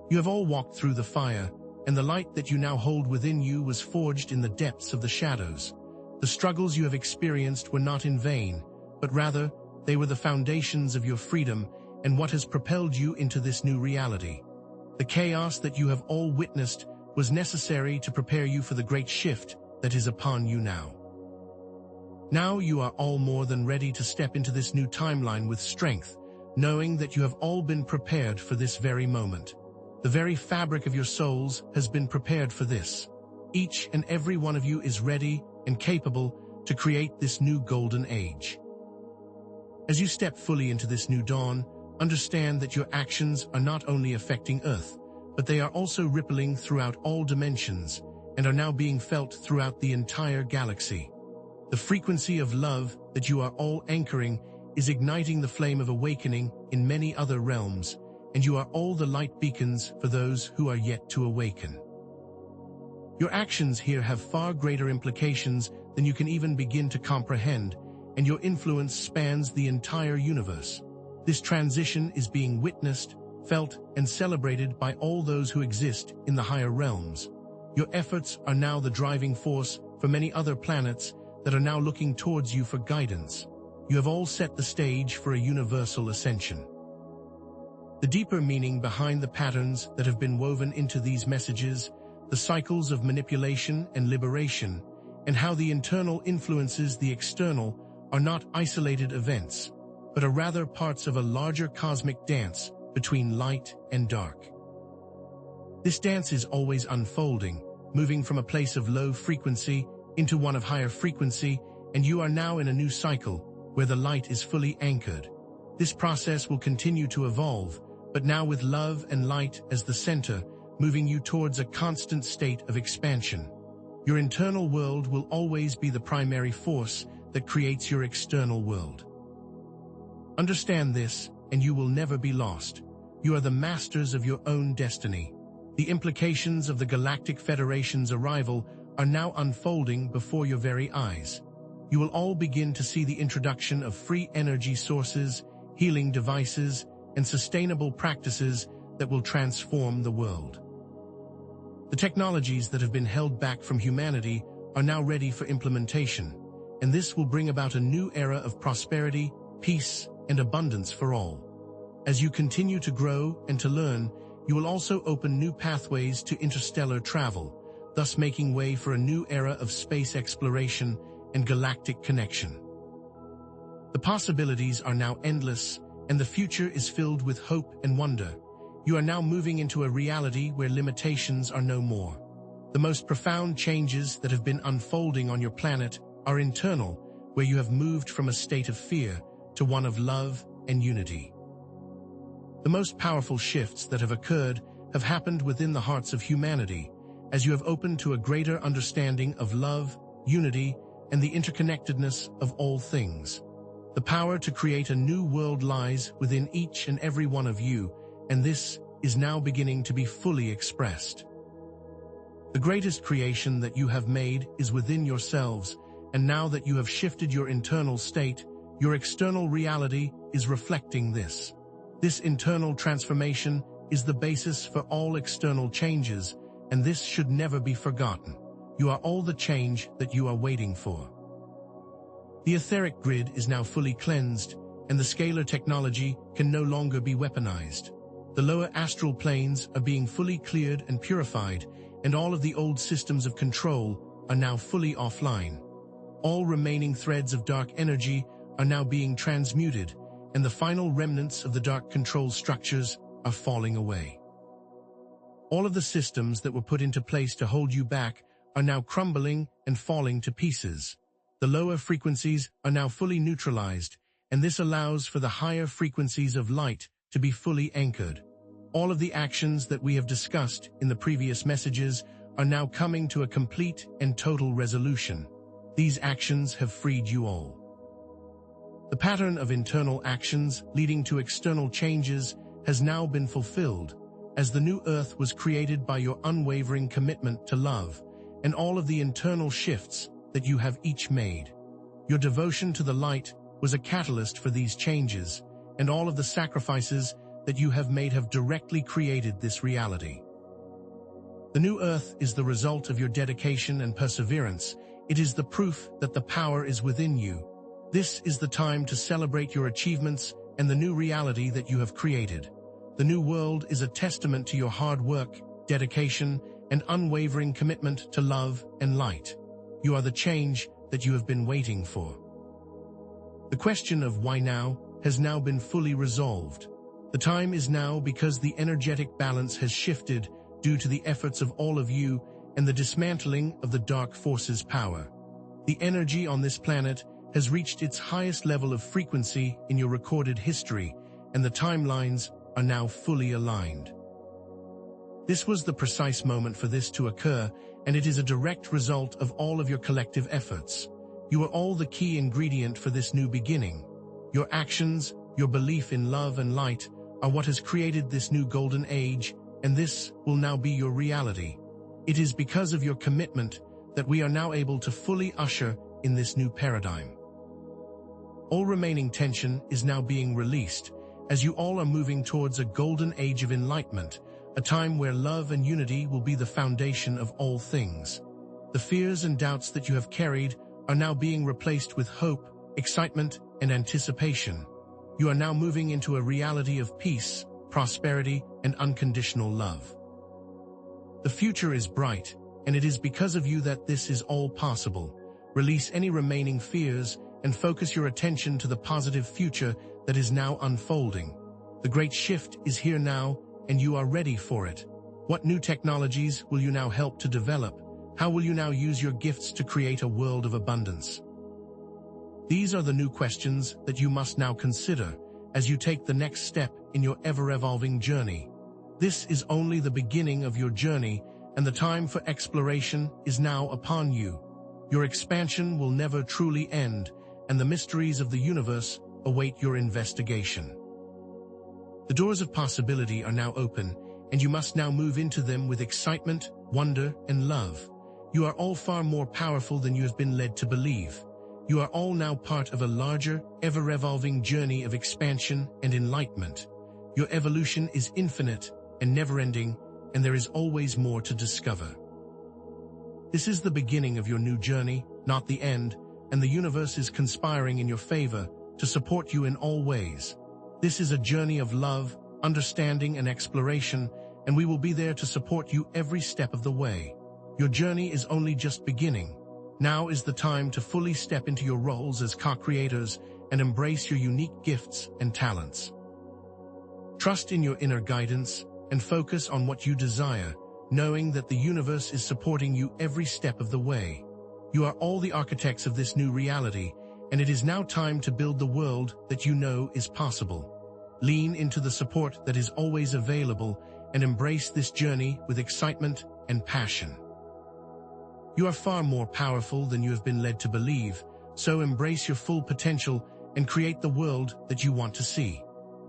[SPEAKER 1] You have all walked through the fire, and the light that you now hold within you was forged in the depths of the shadows. The struggles you have experienced were not in vain, but rather they were the foundations of your freedom and what has propelled you into this new reality. The chaos that you have all witnessed was necessary to prepare you for the great shift that is upon you now. Now you are all more than ready to step into this new timeline with strength, knowing that you have all been prepared for this very moment. The very fabric of your souls has been prepared for this. Each and every one of you is ready and capable to create this new golden age. As you step fully into this new dawn, understand that your actions are not only affecting Earth, but they are also rippling throughout all dimensions and are now being felt throughout the entire galaxy. The frequency of love that you are all anchoring is igniting the flame of awakening in many other realms, and you are all the light beacons for those who are yet to awaken. Your actions here have far greater implications than you can even begin to comprehend, and your influence spans the entire universe. This transition is being witnessed, felt, and celebrated by all those who exist in the higher realms. Your efforts are now the driving force for many other planets that are now looking towards you for guidance. You have all set the stage for a universal ascension. The deeper meaning behind the patterns that have been woven into these messages, the cycles of manipulation and liberation, and how the internal influences the external are not isolated events, but are rather parts of a larger cosmic dance between light and dark. This dance is always unfolding, moving from a place of low frequency into one of higher frequency, and you are now in a new cycle where the light is fully anchored. This process will continue to evolve, but now with love and light as the center, moving you towards a constant state of expansion. Your internal world will always be the primary force that creates your external world. Understand this, and you will never be lost. You are the masters of your own destiny. The implications of the Galactic Federation's arrival are now unfolding before your very eyes. You will all begin to see the introduction of free energy sources, healing devices, and sustainable practices that will transform the world. The technologies that have been held back from humanity are now ready for implementation, and this will bring about a new era of prosperity, peace, and abundance for all. As you continue to grow and to learn, you will also open new pathways to interstellar travel, thus making way for a new era of space exploration and galactic connection. The possibilities are now endless, and the future is filled with hope and wonder. You are now moving into a reality where limitations are no more. The most profound changes that have been unfolding on your planet are internal, where you have moved from a state of fear to one of love and unity. The most powerful shifts that have occurred have happened within the hearts of humanity, as you have opened to a greater understanding of love, unity, and the interconnectedness of all things. The power to create a new world lies within each and every one of you, and this is now beginning to be fully expressed. The greatest creation that you have made is within yourselves, and now that you have shifted your internal state, your external reality is reflecting this. This internal transformation is the basis for all external changes, and this should never be forgotten. You are all the change that you are waiting for. The etheric grid is now fully cleansed, and the scalar technology can no longer be weaponized. The lower astral planes are being fully cleared and purified, and all of the old systems of control are now fully offline. All remaining threads of dark energy are now being transmuted, and the final remnants of the dark control structures are falling away. All of the systems that were put into place to hold you back are now crumbling and falling to pieces. The lower frequencies are now fully neutralized, and this allows for the higher frequencies of light to be fully anchored. All of the actions that we have discussed in the previous messages are now coming to a complete and total resolution. These actions have freed you all. The pattern of internal actions leading to external changes has now been fulfilled, as the new earth was created by your unwavering commitment to love, and all of the internal shifts that you have each made. Your devotion to the light was a catalyst for these changes, and all of the sacrifices that you have made have directly created this reality. The new earth is the result of your dedication and perseverance. It is the proof that the power is within you. This is the time to celebrate your achievements and the new reality that you have created. The new world is a testament to your hard work, dedication, and unwavering commitment to love and light. You are the change that you have been waiting for. The question of why now has now been fully resolved. The time is now because the energetic balance has shifted due to the efforts of all of you and the dismantling of the dark forces' power. The energy on this planet has reached its highest level of frequency in your recorded history, and the timelines are now fully aligned. This was the precise moment for this to occur, and it is a direct result of all of your collective efforts. You are all the key ingredient for this new beginning. Your actions, your belief in love and light, are what has created this new golden age, and this will now be your reality. It is because of your commitment that we are now able to fully usher in this new paradigm. All remaining tension is now being released, as you all are moving towards a golden age of enlightenment, a time where love and unity will be the foundation of all things. The fears and doubts that you have carried are now being replaced with hope, excitement, and anticipation. You are now moving into a reality of peace, prosperity, and unconditional love. The future is bright, and it is because of you that this is all possible. Release any remaining fears and focus your attention to the positive future that is now unfolding. The great shift is here now, and you are ready for it. What new technologies will you now help to develop? How will you now use your gifts to create a world of abundance? These are the new questions that you must now consider as you take the next step in your ever-evolving journey. This is only the beginning of your journey, and the time for exploration is now upon you. Your expansion will never truly end, and the mysteries of the universe await your investigation. The doors of possibility are now open, and you must now move into them with excitement, wonder, and love. You are all far more powerful than you have been led to believe. You are all now part of a larger, ever-evolving journey of expansion and enlightenment. Your evolution is infinite, and never-ending, and there is always more to discover. This is the beginning of your new journey, not the end, and the universe is conspiring in your favor to support you in all ways. This is a journey of love, understanding, and exploration, and we will be there to support you every step of the way. Your journey is only just beginning. Now is the time to fully step into your roles as co-creators and embrace your unique gifts and talents. Trust in your inner guidance and focus on what you desire, knowing that the universe is supporting you every step of the way. You are all the architects of this new reality, and it is now time to build the world that you know is possible. Lean into the support that is always available and embrace this journey with excitement and passion. You are far more powerful than you have been led to believe, so embrace your full potential and create the world that you want to see.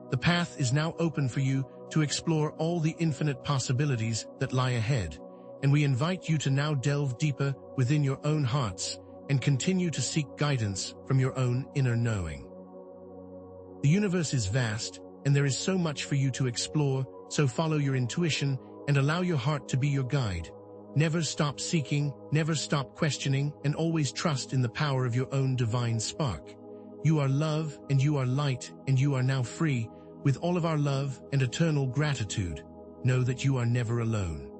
[SPEAKER 1] The path is now open for you to explore all the infinite possibilities that lie ahead, and we invite you to now delve deeper within your own hearts and continue to seek guidance from your own inner knowing. The universe is vast, and there is so much for you to explore, so follow your intuition and allow your heart to be your guide. Never stop seeking, never stop questioning, and always trust in the power of your own divine spark. You are love, and you are light, and you are now free. With all of our love and eternal gratitude, know that you are never alone.